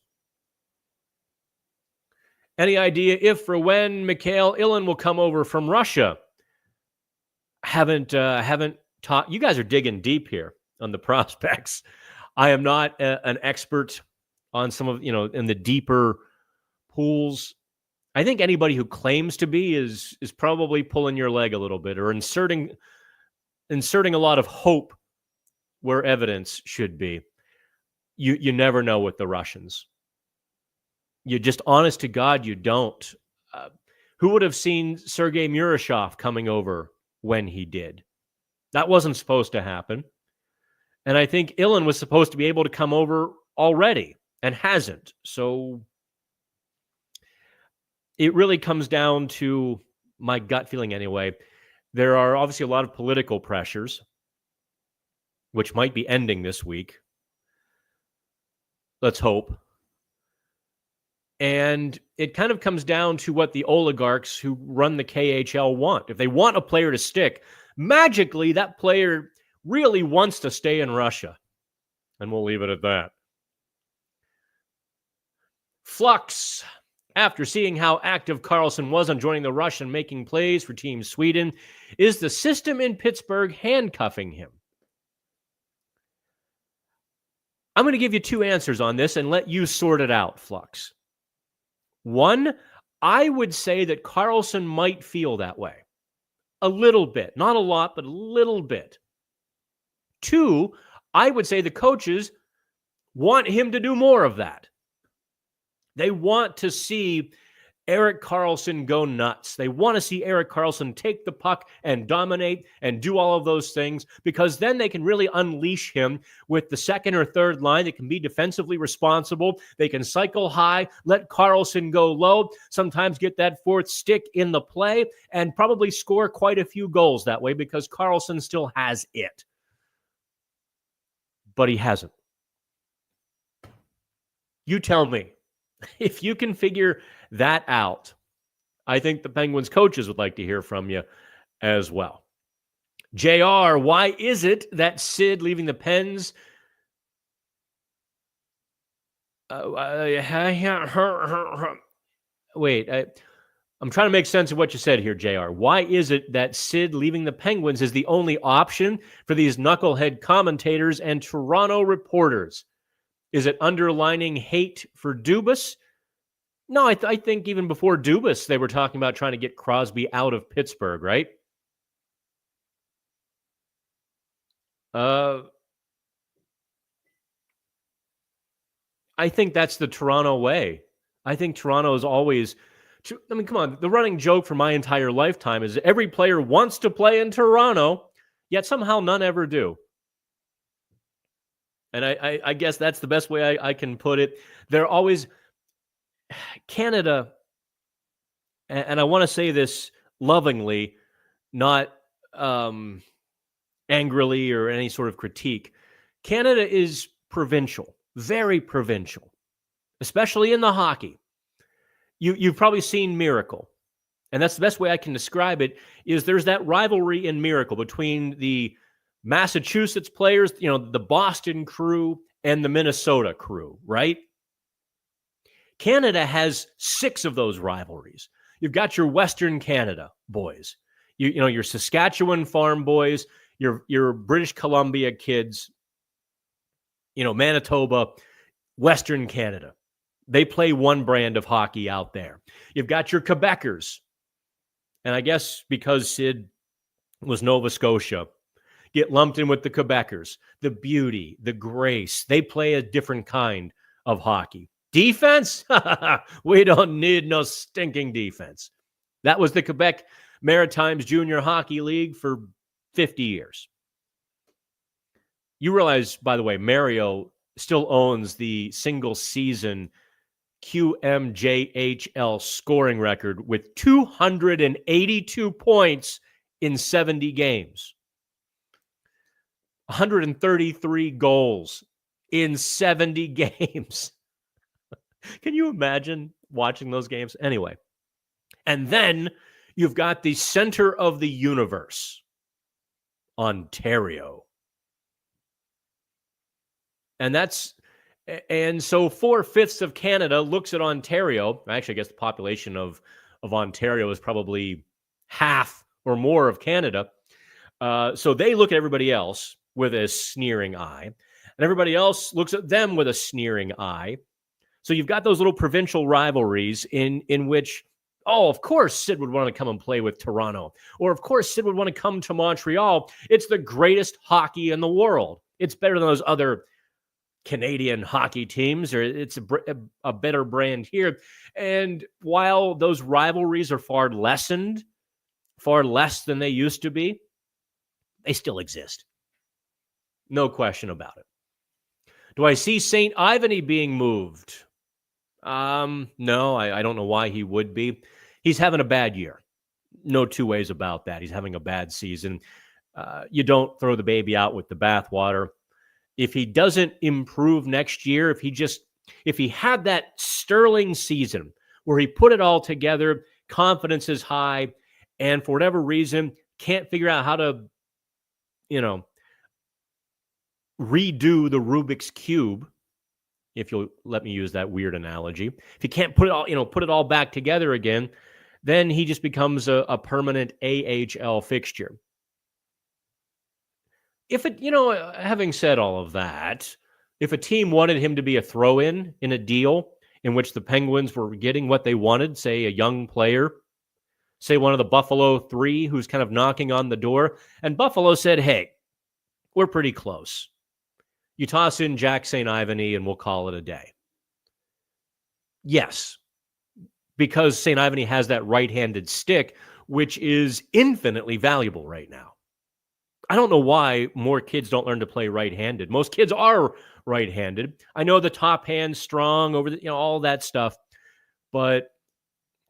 Any idea if or when Mikhail Ilin will come over from Russia? Haven't taught. You guys are digging deep here on the prospects. I am not an expert on some of, in the deeper pools. I think anybody who claims to be is probably pulling your leg a little bit or inserting a lot of hope where evidence should be. You never know with the Russians. You just, honest to God, you don't. Who would have seen Sergei Murashov coming over when he did? That wasn't supposed to happen. And I think Ilin was supposed to be able to come over already and hasn't. So it really comes down to my gut feeling anyway. There are obviously a lot of political pressures, which might be ending this week. Let's hope. And it kind of comes down to what the oligarchs who run the KHL want. If they want a player to stick, magically that player really wants to stay in Russia. And we'll leave it at that. Flux. After seeing how active Karlsson was on joining the Rush and making plays for Team Sweden, is the system in Pittsburgh handcuffing him? I'm going to give you two answers on this and let you sort it out, Flux. One, I would say that Karlsson might feel that way. A little bit. Not a lot, but a little bit. 2, I would say the coaches want him to do more of that. They want to see Erik Karlsson go nuts. They want to see Erik Karlsson take the puck and dominate and do all of those things, because then they can really unleash him with the second or third line. They can be defensively responsible. They can cycle high, let Karlsson go low, sometimes get that fourth stick in the play, and probably score quite a few goals that way because Karlsson still has it. But he hasn't. You tell me. If you can figure that out, I think the Penguins coaches would like to hear from you as well. JR, why is it that Sid leaving the Pens? Wait, I'm trying to make sense of what you said here, JR. Why is it that Sid leaving the Penguins is the only option for these knucklehead commentators and Toronto reporters? Is it underlining hate for Dubas? No, I think even before Dubas, they were talking about trying to get Crosby out of Pittsburgh, right? I think that's the Toronto way. I think Toronto is always... I mean, come on. The running joke for my entire lifetime is every player wants to play in Toronto, yet somehow none ever do. And I guess that's the best way I can put it. They're always... Canada, and I want to say this lovingly, not angrily or any sort of critique. Canada is provincial, very provincial, especially in the hockey. You've probably seen Miracle, and that's the best way I can describe it, is there's that rivalry in Miracle between the Massachusetts players, the Boston crew, and the Minnesota crew, right? Canada has 6 of those rivalries. You've got your Western Canada boys, your Saskatchewan farm boys, your British Columbia kids, Manitoba, Western Canada. They play one brand of hockey out there. You've got your Quebecers. And I guess because Sid was Nova Scotia, get lumped in with the Quebecers, the beauty, the grace. They play a different kind of hockey. Defense? We don't need no stinking defense. That was the Quebec Maritimes Junior Hockey League for 50 years. You realize, by the way, Mario still owns the single season QMJHL scoring record with 282 points in 70 games. 133 goals in 70 games. Can you imagine watching those games? Anyway. And then you've got the center of the universe, Ontario. And so 4/5 of Canada looks at Ontario. Actually, I guess the population of Ontario is probably half or more of Canada. So they look at everybody else with a sneering eye, and everybody else looks at them with a sneering eye. So you've got those little provincial rivalries in which, of course, Sid would want to come and play with Toronto. Or, of course, Sid would want to come to Montreal. It's the greatest hockey in the world. It's better than those other Canadian hockey teams, or it's a better brand here. And while those rivalries are far lessened, far less than they used to be, they still exist. No question about it. Do I see St. Ivany being moved? No, I don't know why he would be. He's having a bad year. No two ways about that. He's having a bad season. You don't throw the baby out with the bathwater. If he doesn't improve next year, if he had that sterling season where he put it all together, confidence is high, and for whatever reason, can't figure out how to, redo the Rubik's Cube, if you'll let me use that weird analogy. If he can't put it all back together again, then he just becomes a permanent AHL fixture. Having said all of that, if a team wanted him to be a throw-in in a deal in which the Penguins were getting what they wanted, say a young player, say one of the Buffalo three who's kind of knocking on the door. And Buffalo said, hey, we're pretty close. You toss in Jack St. Ivany and we'll call it a day. Yes, because St. Ivany has that right-handed stick, which is infinitely valuable right now. I don't know why more kids don't learn to play right-handed. Most kids are right-handed. I know the top hand's strong over the, all that stuff, but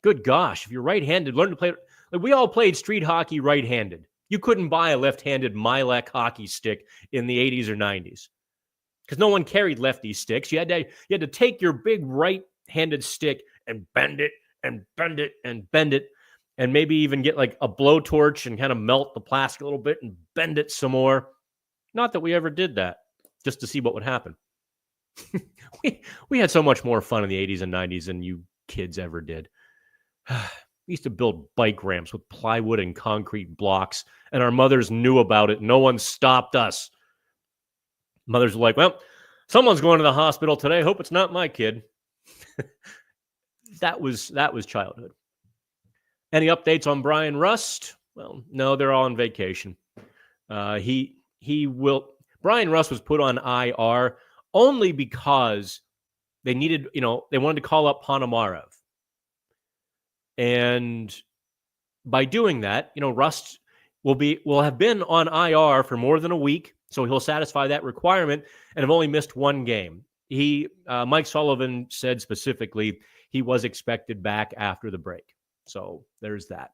good gosh, if you're right-handed, learn to play. Like we all played street hockey right-handed. You couldn't buy a left-handed Milek hockey stick in the 80s or 90s because no one carried lefty sticks. You had to take your big right-handed stick and bend it and bend it and bend it, and maybe even get like a blowtorch and kind of melt the plastic a little bit and bend it some more. Not that we ever did that, just to see what would happen. we had so much more fun in the 80s and 90s than you kids ever did. We used to build bike ramps with plywood and concrete blocks, and our mothers knew about it. No one stopped us. Mothers were like, well, someone's going to the hospital today. Hope it's not my kid. That was childhood. Any updates on Brian Rust? Well, no, they're all on vacation. Brian Rust was put on IR only because they needed, they wanted to call up Ponomarev. And by doing that, Rust will have been on IR for more than a week, so he'll satisfy that requirement and have only missed one game. Mike Sullivan said specifically he was expected back after the break. So there's that.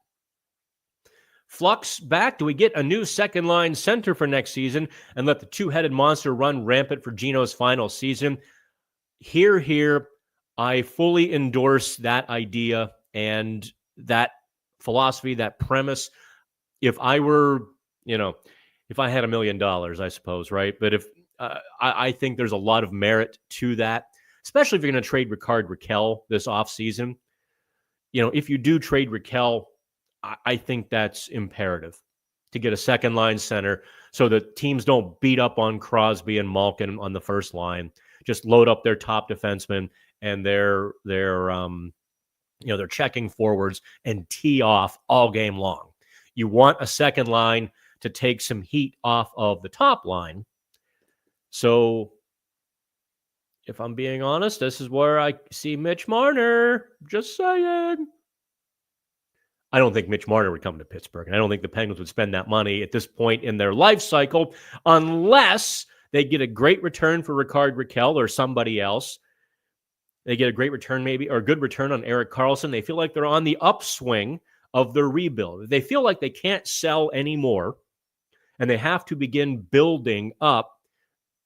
Flux back. Do we get a new second line center for next season and let the two-headed monster run rampant for Gino's final season? Here. I fully endorse that idea and that philosophy, that premise. If I were, if I had $1 million, I suppose, right? But if I think there's a lot of merit to that, especially if you're going to trade Rickard Rakell this offseason. If you do trade Rakell, I think that's imperative to get a second line center so that teams don't beat up on Crosby and Malkin on the first line. Just load up their top defensemen and their checking forwards and tee off all game long. You want a second line to take some heat off of the top line. So if I'm being honest, this is where I see Mitch Marner. Just saying. I don't think Mitch Marner would come to Pittsburgh, and I don't think the Penguins would spend that money at this point in their life cycle unless they get a great return for Rickard Rakell or somebody else. They get a great return maybe, or a good return on Erik Karlsson. They feel like they're on the upswing of their rebuild. They feel like they can't sell anymore, and they have to begin building up.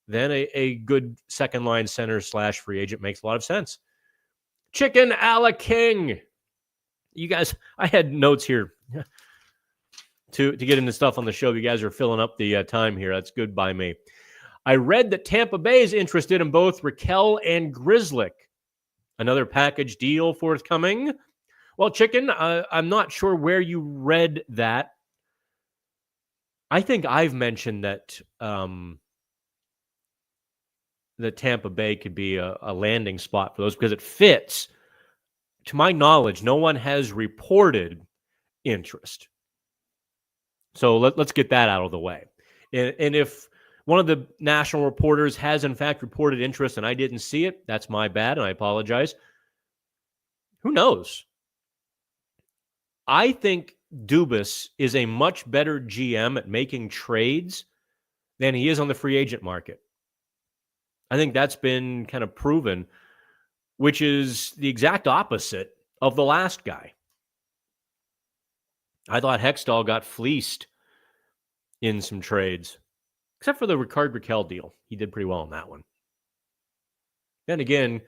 Then a good second-line center / free agent makes a lot of sense. Chicken a la King. You guys, I had notes here to get into stuff on the show. You guys are filling up the time here. That's good by me. I read that Tampa Bay is interested in both Rakell and Grzelcyk. Another package deal forthcoming. Well, Chicken, I'm not sure where you read that. I think I've mentioned that that Tampa Bay could be a landing spot for those because it fits. To my knowledge, no one has reported interest. So let's get that out of the way. And if one of the national reporters has, in fact, reported interest and I didn't see it, that's my bad, and I apologize. Who knows? I think Dubas is a much better GM at making trades than he is on the free agent market. I think that's been kind of proven, which is the exact opposite of the last guy. I thought Hextall got fleeced in some trades, except for the Rickard Rakell deal. He did pretty well on that one. Then again,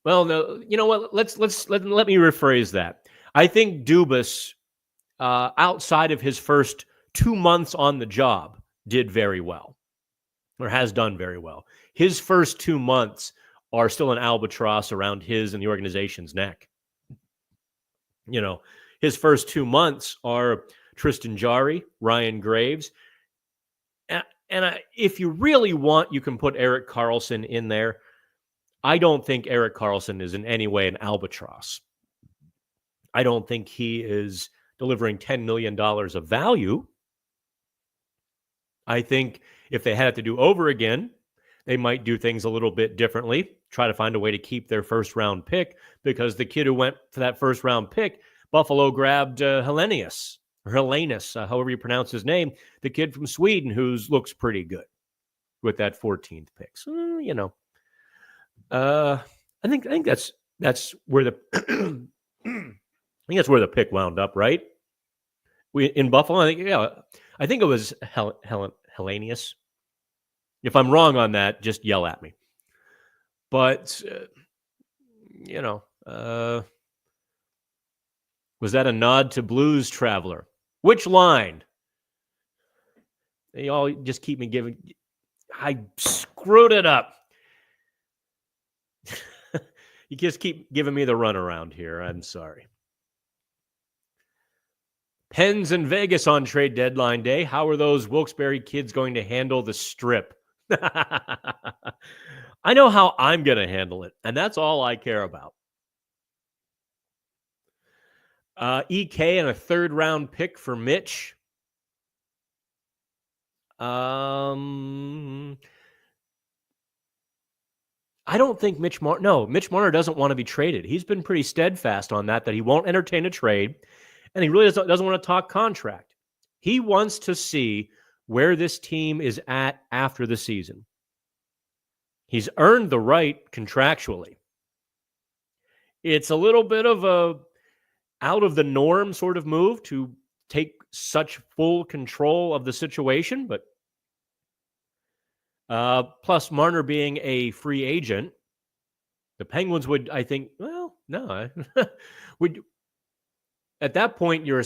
well, no, you know what? Let me rephrase that. I think Dubas, outside of his first 2 months on the job, did very well, or has done very well. His first 2 months are still an albatross around his and the organization's neck. His first 2 months are Tristan Jarry, Ryan Graves. And if you really want, you can put Erik Karlsson in there. I don't think Erik Karlsson is in any way an albatross. I don't think he is delivering $10 million of value. I think if they had it to do over again, they might do things a little bit differently, try to find a way to keep their first-round pick, because the kid who went for that first-round pick, Buffalo grabbed Helenius, however you pronounce his name, the kid from Sweden who looks pretty good with that 14th pick. So, I think that's where the I think that's where the pick wound up, right? In Buffalo, I think it was Helenius. If I'm wrong on that, just yell at me. But was that a nod to Blues Traveler? Which line? They all just keep me giving. I screwed it up. You just keep giving me the runaround here. I'm sorry. Pens in Vegas on trade deadline day. How are those Wilkes-Barre kids going to handle the strip? I know how I'm going to handle it, and that's all I care about. EK and a third-round pick for Mitch. I don't think Mitch Marner doesn't want to be traded. He's been pretty steadfast on that he won't entertain a trade, and he really doesn't want to talk contract. He wants to see where this team is at after the season. He's earned the right contractually. It's a little bit of a out of the norm sort of move to take such full control of the situation, but plus Marner being a free agent, the Penguins would, I think, would. At that point, you're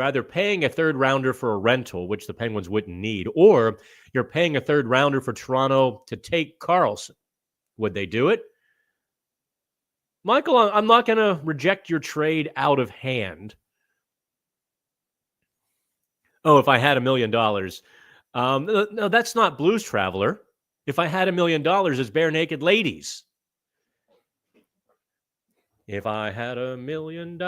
either paying a third rounder for a rental, which the Penguins wouldn't need, or you're paying a third rounder for Toronto to take Karlsson. Would they do it? Michael, I'm not going to reject your trade out of hand. Oh, if I had $1 million. No, that's not Blues Traveler. If I had $1 million, it's Bare Naked Ladies. If I had $1 million.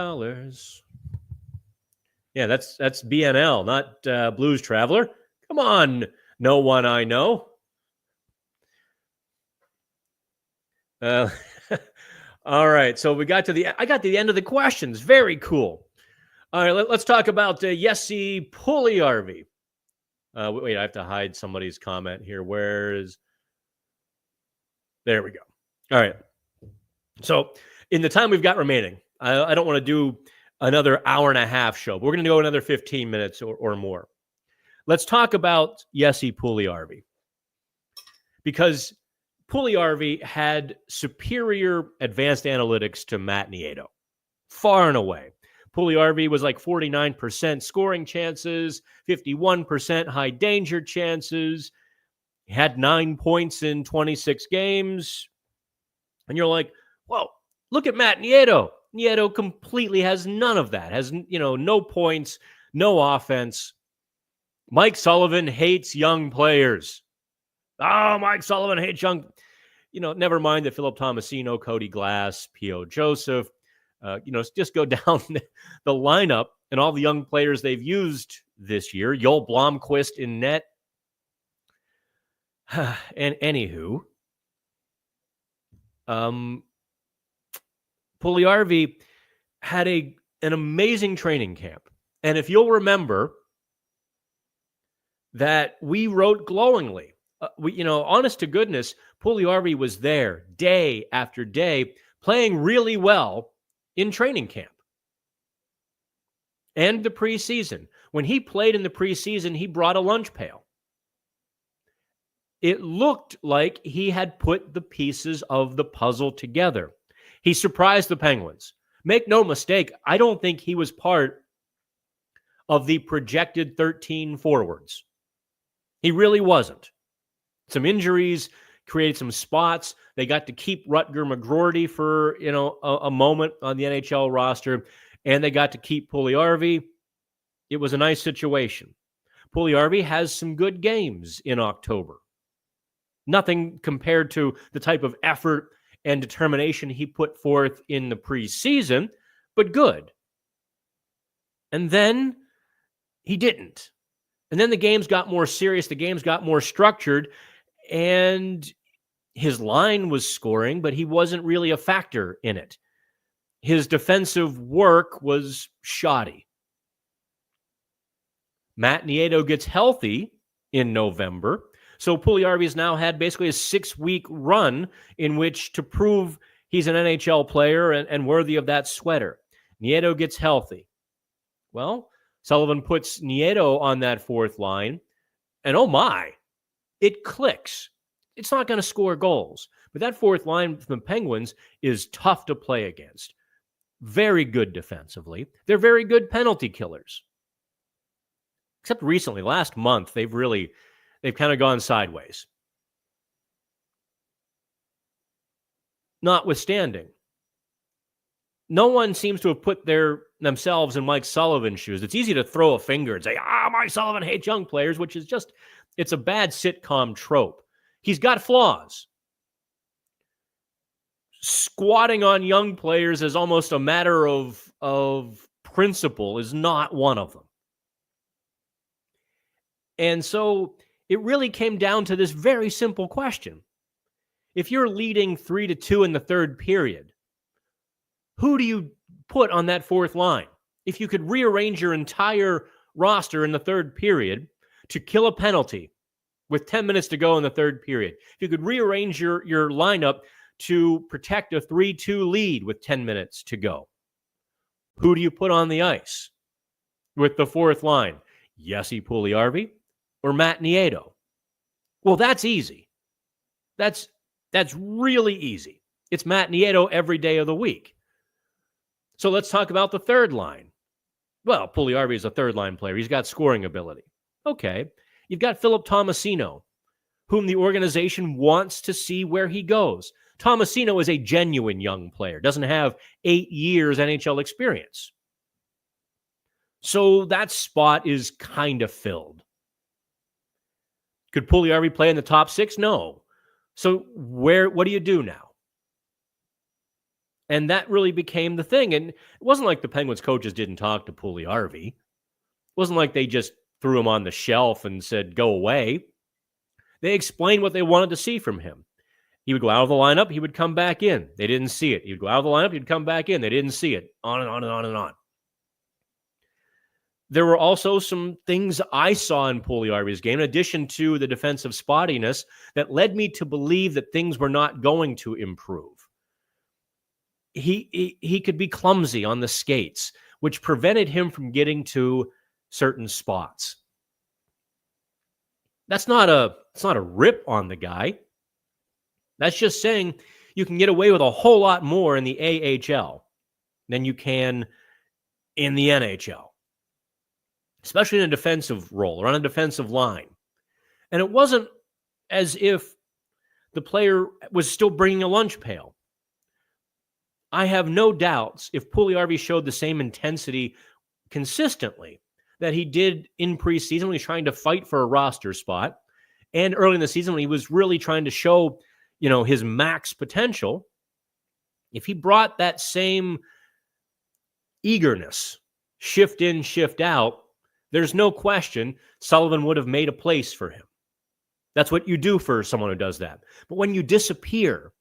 Yeah, that's BNL, not Blues Traveler. Come on, no one I know. All right, so I got to the end of the questions. Very cool. All right, let's talk about Jesse Puljujarvi. Wait, I have to hide somebody's comment here. There we go. All right. So in the time we've got remaining, I don't want to do another hour and a half show, but we're going to go another 15 minutes or more. Let's talk about Jesse Puljujarvi, because Puljujarvi had superior advanced analytics to Matt Nieto, far and away. Puljujarvi was like 49% scoring chances, 51% high danger chances. He had 9 points in 26 games. And you're like, whoa, look at Matt Nieto. Nieto completely has none of that. Has, no points, no offense. Mike Sullivan hates young players. Oh, Mike Sullivan hates young. Never mind that Philip Tomasino, Cody Glass, P.O. Joseph. Just go down the lineup and all the young players they've used this year. Joel Blomqvist in net. And anywho, Puljujarvi had an amazing training camp. And if you'll remember that we wrote glowingly, honest to goodness, Puljujarvi was there day after day playing really well in training camp and the preseason. When he played in the preseason, he brought a lunch pail. It looked like he had put the pieces of the puzzle together. He surprised the Penguins. Make no mistake, I don't think he was part of the projected 13 forwards. He really wasn't. Some injuries created some spots. They got to keep Rutger McGroarty for, a moment on the NHL roster, and they got to keep Puljujarvi. It was a nice situation. Puljujarvi has some good games in October. Nothing compared to the type of effort and determination he put forth in the preseason, but good. And then he didn't. And then the games got more serious. The games got more structured. And his line was scoring, but he wasn't really a factor in it. His defensive work was shoddy. Matt Nieto gets healthy in November. So Puljujarvi has now had basically a 6-week run in which to prove he's an NHL player and worthy of that sweater. Nieto gets healthy. Well, Sullivan puts Nieto on that fourth line, and oh my, it clicks. It's not going to score goals, but that fourth line from the Penguins is tough to play against. Very good defensively. They're very good penalty killers. Except recently, last month, they've kind of gone sideways. Notwithstanding, no one seems to have put themselves in Mike Sullivan's shoes. It's easy to throw a finger and say, Mike Sullivan hates young players, which is just, it's a bad sitcom trope. He's got flaws. Squatting on young players as almost a matter of principle is not one of them. And so it really came down to this very simple question. If you're leading 3-2 in the third period, who do you put on that fourth line? If you could rearrange your entire roster in the third period to kill a penalty with 10 minutes to go in the third period, if you could rearrange your lineup to protect a 3-2 lead with 10 minutes to go, who do you put on the ice with the fourth line? Jesse Puljujarvi or Matt Nieto? Well, that's easy. That's really easy. It's Matt Nieto every day of the week. So let's talk about the third line. Well, Puljujarvi is a third-line player. He's got scoring ability. Okay. You've got Philip Tomasino, whom the organization wants to see where he goes. Tomasino is a genuine young player, doesn't have 8 years NHL experience. So that spot is kind of filled. Could Puljujarvi play in the top 6? No. So what do you do now? And that really became the thing. And it wasn't like the Penguins coaches didn't talk to Puljujarvi. It wasn't like they just threw him on the shelf and said, go away. They explained what they wanted to see from him. He would go out of the lineup. He would come back in. They didn't see it. He would go out of the lineup. He'd come back in. They didn't see it. On and on and on and on. There were also some things I saw in Puljujarvi's game, in addition to the defensive spottiness, that led me to believe that things were not going to improve. He could be clumsy on the skates, which prevented him from getting to certain spots. It's not a rip on the guy. That's just saying you can get away with a whole lot more in the AHL than you can in the NHL, especially in a defensive role or on a defensive line. And it wasn't as if the player was still bringing a lunch pail. I have no doubts if Puljujarvi showed the same intensity consistently that he did in preseason when he was trying to fight for a roster spot, and early in the season when he was really trying to show, his max potential. If he brought that same eagerness, shift in, shift out, there's no question Sullivan would have made a place for him. That's what you do for someone who does that. But when you disappear,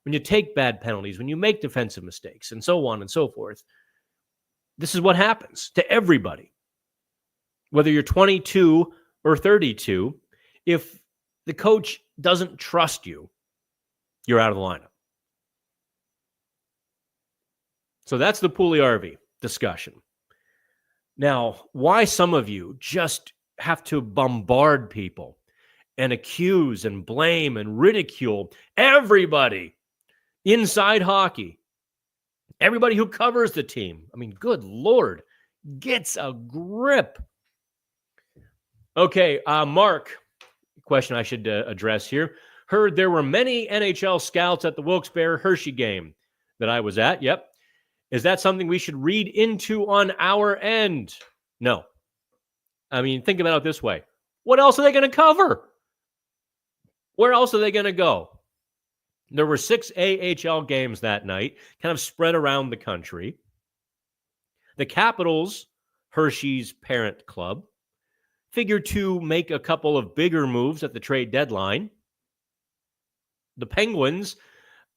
when you take bad penalties, when you make defensive mistakes, and so on and so forth, this is what happens to everybody. Whether you're 22 or 32, if the coach doesn't trust you, you're out of the lineup. So that's the Puljujarvi discussion. Now, why some of you just have to bombard people and accuse and blame and ridicule everybody inside hockey, everybody who covers the team. I mean, good Lord, gets a grip. Okay, Mark, question I should address here. Heard there were many NHL scouts at the Wilkes-Barre Hershey game that I was at. Yep. Is that something we should read into on our end? No. I mean, think about it this way. What else are they going to cover? Where else are they going to go? There were 6 AHL games that night, kind of spread around the country. The Capitals Hershey's parent club, figured to make a couple of bigger moves at the trade deadline. The Penguins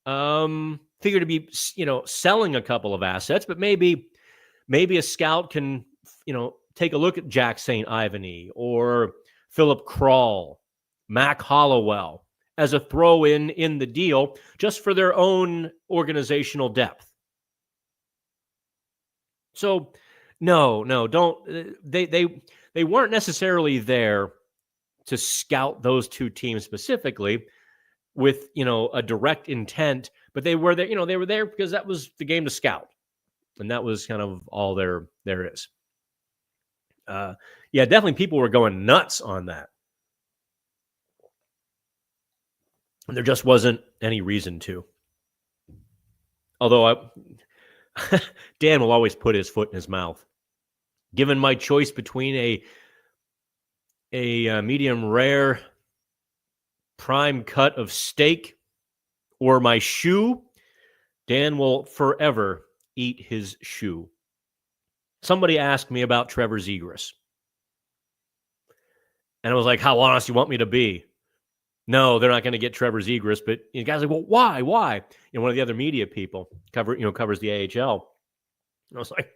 figure to be, selling a couple of assets, but maybe a scout can, take a look at Jack St. Ivany or Philip Krall, Mac Hollowell as a throw-in in the deal just for their own organizational depth. So, no, don't. They weren't necessarily there to scout those two teams specifically with, a direct intent, but they were there, they were there because that was the game to scout. And that was kind of all there is. Yeah, definitely people were going nuts on that. And there just wasn't any reason to. Although Dan will always put his foot in his mouth. Given my choice between a medium rare prime cut of steak or my shoe, Dan will forever eat his shoe. Somebody asked me about Trevor Zegras. And I was like, how honest you want me to be? No, they're not going to get Trevor Zegras. But the guy's like, well, why? One of the other media people covers the AHL. And I was like,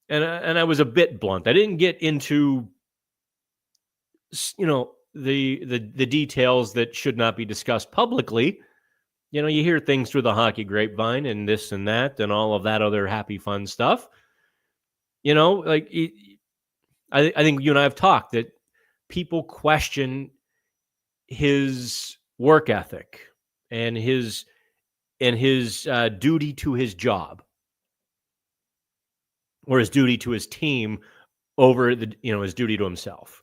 and I was a bit blunt. I didn't get into, the details that should not be discussed publicly. You hear things through the hockey grapevine and this and that and all of that other happy, fun stuff. I think you and I have talked that people question his work ethic and his duty to his job or his duty to his team over his duty to himself.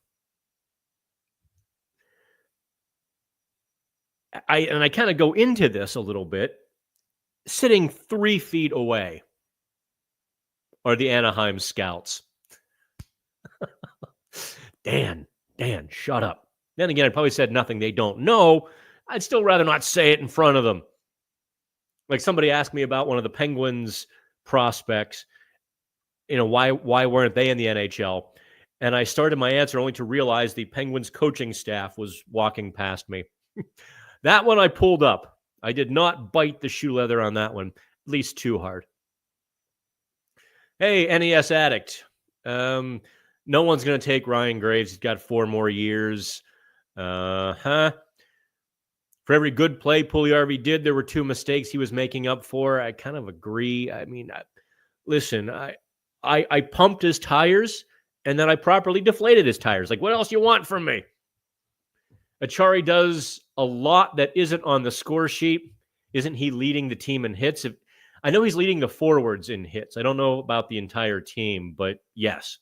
I kind of go into this a little bit. Sitting 3 feet away are the Anaheim Scouts. Dan, shut up. Then again, I probably said nothing they don't know. I'd still rather not say it in front of them. Like somebody asked me about one of the Penguins prospects, why weren't they in the NHL? And I started my answer only to realize the Penguins coaching staff was walking past me. That one I pulled up. I did not bite the shoe leather on that one, at least too hard. Hey, NES Addict. No one's going to take Ryan Graves. He's got 4 more years. For every good play Puljujarvi did, there were 2 mistakes he was making up for. I kind of agree. I mean, listen, I pumped his tires, and then I properly deflated his tires. Like, what else you want from me? Achari does a lot that isn't on the score sheet. Isn't he leading the team in hits? I know he's leading the forwards in hits. I don't know about the entire team, but yes.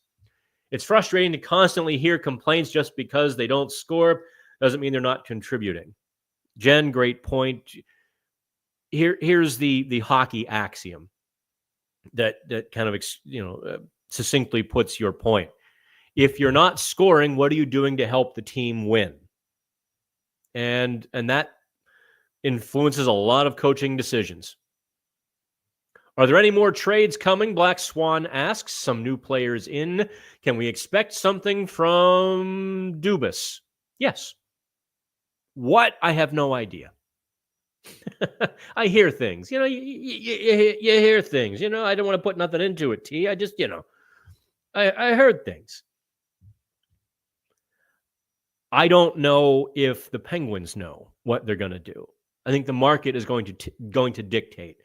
It's frustrating to constantly hear complaints just because they don't score. Doesn't mean they're not contributing. Jen, great point. Here's the hockey axiom that kind of succinctly puts your point. If you're not scoring, what are you doing to help the team win? And that influences a lot of coaching decisions. Are there any more trades coming? Black Swan asks. Some new players in. Can we expect something from Dubas? Yes. What? I have no idea. I hear things. You hear things. I don't want to put nothing into it, T. I just, I heard things. I don't know if the Penguins know what they're going to do. I think the market is going to dictate.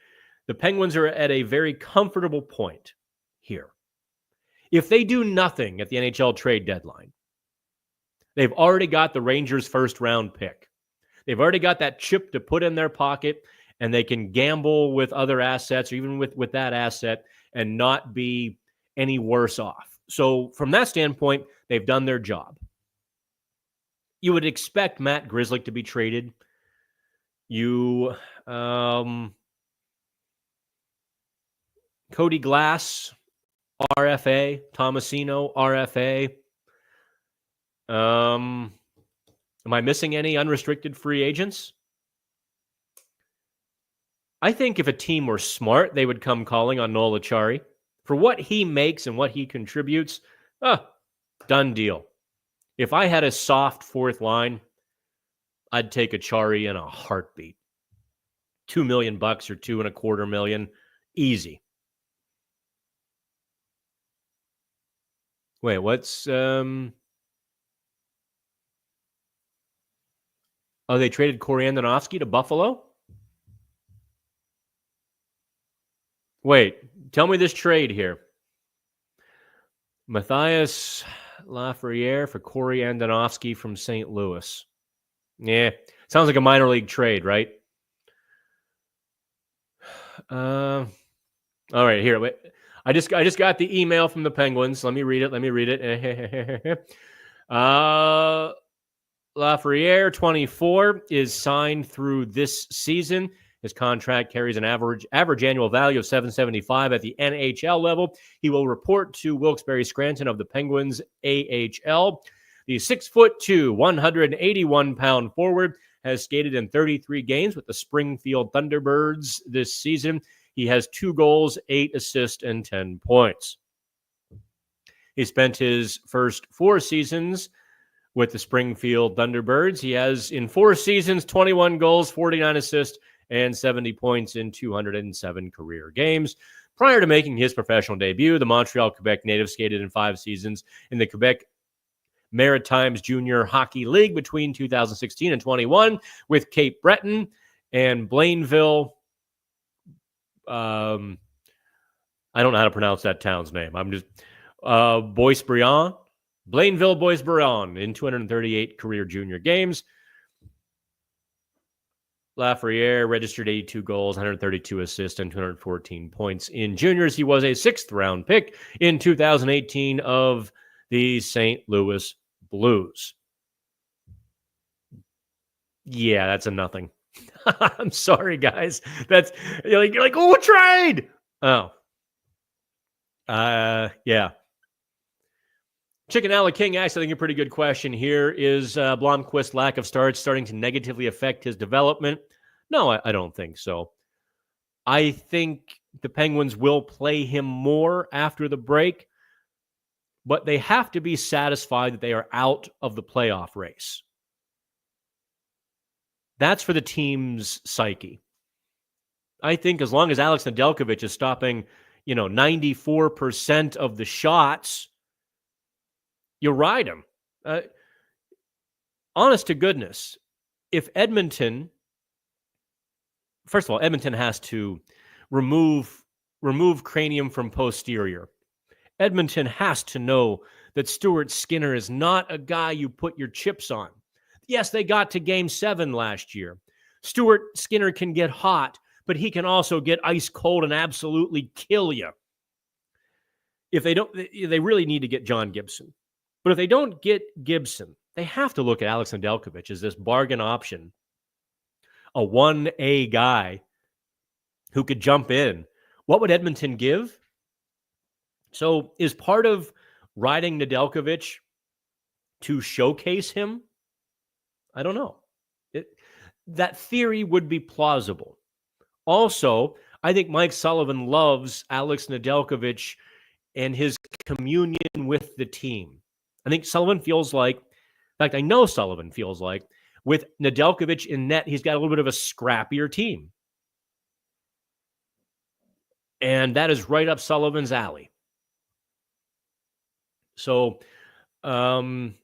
The Penguins are at a very comfortable point here. If they do nothing at the NHL trade deadline, they've already got the Rangers' first-round pick. They've already got that chip to put in their pocket, and they can gamble with other assets or even with that asset and not be any worse off. So from that standpoint, they've done their job. You would expect Matt Grzelcyk to be traded. Cody Glass, RFA. Tomasino, RFA. Am I missing any unrestricted free agents? I think if a team were smart, they would come calling on Noel Acciari For what he makes and what he contributes, done deal. If I had a soft fourth line, I'd take Acciari in a heartbeat. $2 million or $2.25 million, easy. Wait, what's oh, they traded Corey Andonovsky to Buffalo? Wait, tell me this trade here. Matthias Lafreniere for Corey Andonovsky from St. Louis. Yeah, sounds like a minor league trade, right? All right, here. Wait. I just got the email from the Penguins. Let me read it. Lafreniere, 24, is signed through this season. His contract carries an average annual value of $775 at the NHL level. He will report to Wilkes-Barre Scranton of the Penguins AHL. The 6'2", 181-pound forward has skated in 33 games with the Springfield Thunderbirds this season. He has 2 goals, 8 assists, and 10 points. He spent his first 4 seasons with the Springfield Thunderbirds. He has, in 4 seasons, 21 goals, 49 assists, and 70 points in 207 career games. Prior to making his professional debut, the Montreal, Quebec native skated in 5 seasons in the Quebec Maritimes Junior Hockey League between 2016 and 21 with Cape Breton and Blainville. I don't know how to pronounce that town's name. I'm just Bois-Briand, Blainville Bois-Briand in 238 career junior games. Lafreniere registered 82 goals, 132 assists, and 214 points in juniors. He was a 6th-round pick in 2018 of the St. Louis Blues. Yeah, that's a nothing. I'm sorry, guys. That's you're like, oh, trade. Oh, yeah. Chicken Alley King asks, I think, a pretty good question here. Is Blomqvist's lack of starts starting to negatively affect his development? No, I don't think so. I think the Penguins will play him more after the break, but they have to be satisfied that they are out of the playoff race. That's for the team's psyche. I think as long as Alex Nedeljkovic is stopping, 94% of the shots, you ride him. Honest to goodness, if Edmonton, first of all, Edmonton has to remove cranium from posterior. Edmonton has to know that Stuart Skinner is not a guy you put your chips on. Yes, they got to Game 7 last year. Stuart Skinner can get hot, but he can also get ice cold and absolutely kill you. If they don't, they really need to get John Gibson. But if they don't get Gibson, they have to look at Alex Nedeljkovic as this bargain option, a 1A guy who could jump in. What would Edmonton give? So is part of riding Nedeljkovic to showcase him? I don't know. That theory would be plausible. Also, I think Mike Sullivan loves Alex Nedeljkovic and his communion with the team. I think Sullivan feels like, in fact, I know Sullivan feels like, with Nedeljkovic in net, he's got a little bit of a scrappier team. And that is right up Sullivan's alley. So, no,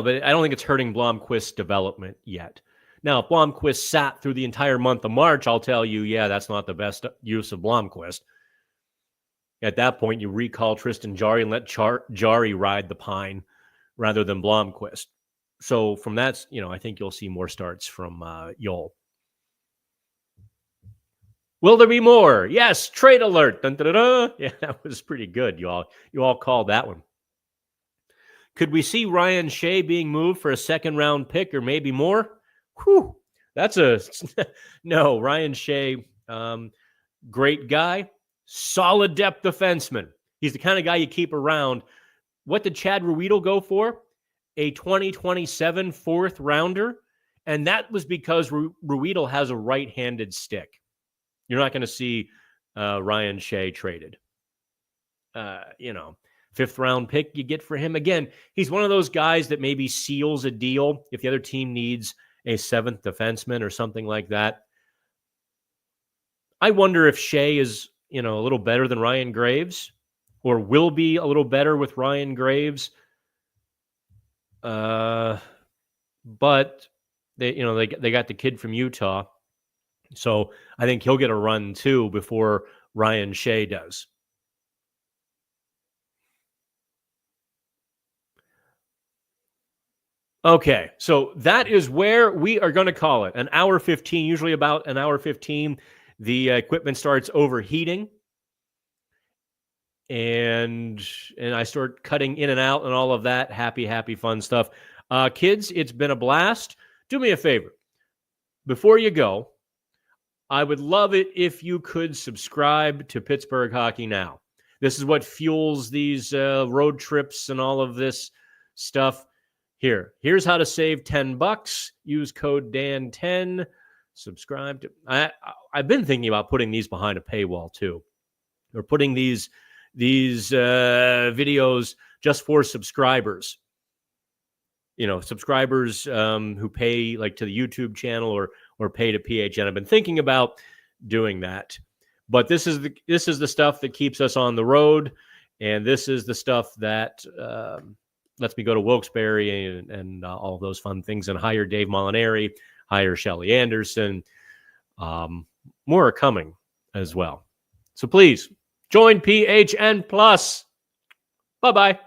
but I don't think it's hurting Blomqvist's development yet. Now, if Blomqvist sat through the entire month of March, I'll tell you, yeah, that's not the best use of Blomqvist. At that point, you recall Tristan Jarry and let Jarry ride the pine rather than Blomqvist. So from that, I think you'll see more starts from Yol. Will there be more? Yes, trade alert. Dun, dun, dun, dun. Yeah, that was pretty good. You all called that one. Could we see Ryan Shea being moved for a 2nd-round pick or maybe more? Whew, that's no. Ryan Shea, great guy, solid depth defenseman. He's the kind of guy you keep around. What did Chad Ruedel go for? A 2027 4th-rounder, and that was because Ruedel has a right-handed stick. You're not going to see Ryan Shea traded. You know, 5th round pick you get for him. Again, he's one of those guys that maybe seals a deal if the other team needs a 7th defenseman or something like that. I wonder if Shea is, a little better than Ryan Graves, or will be a little better with Ryan Graves. But they got the kid from Utah, so I think he'll get a run too before Ryan Shea does. Okay, so that is where we are going to call it. An hour 15, usually about an hour 15. The equipment starts overheating, and I start cutting in and out and all of that happy fun stuff. Kids, it's been a blast. Do me a favor. Before you go, I would love it if you could subscribe to Pittsburgh Hockey Now. This is what fuels these road trips and all of this stuff. Here's how to save $10. Use code Dan10. Subscribe to. I've been thinking about putting these behind a paywall too, or putting these videos just for subscribers. Subscribers who pay like to the YouTube channel or pay to PHN. I've been thinking about doing that, but this is the stuff that keeps us on the road, and this is the stuff that lets me go to Wilkes-Barre and all those fun things, and hire Dave Molinari, hire Shelly Anderson. More are coming as well. So please join PHN Plus. Bye-bye.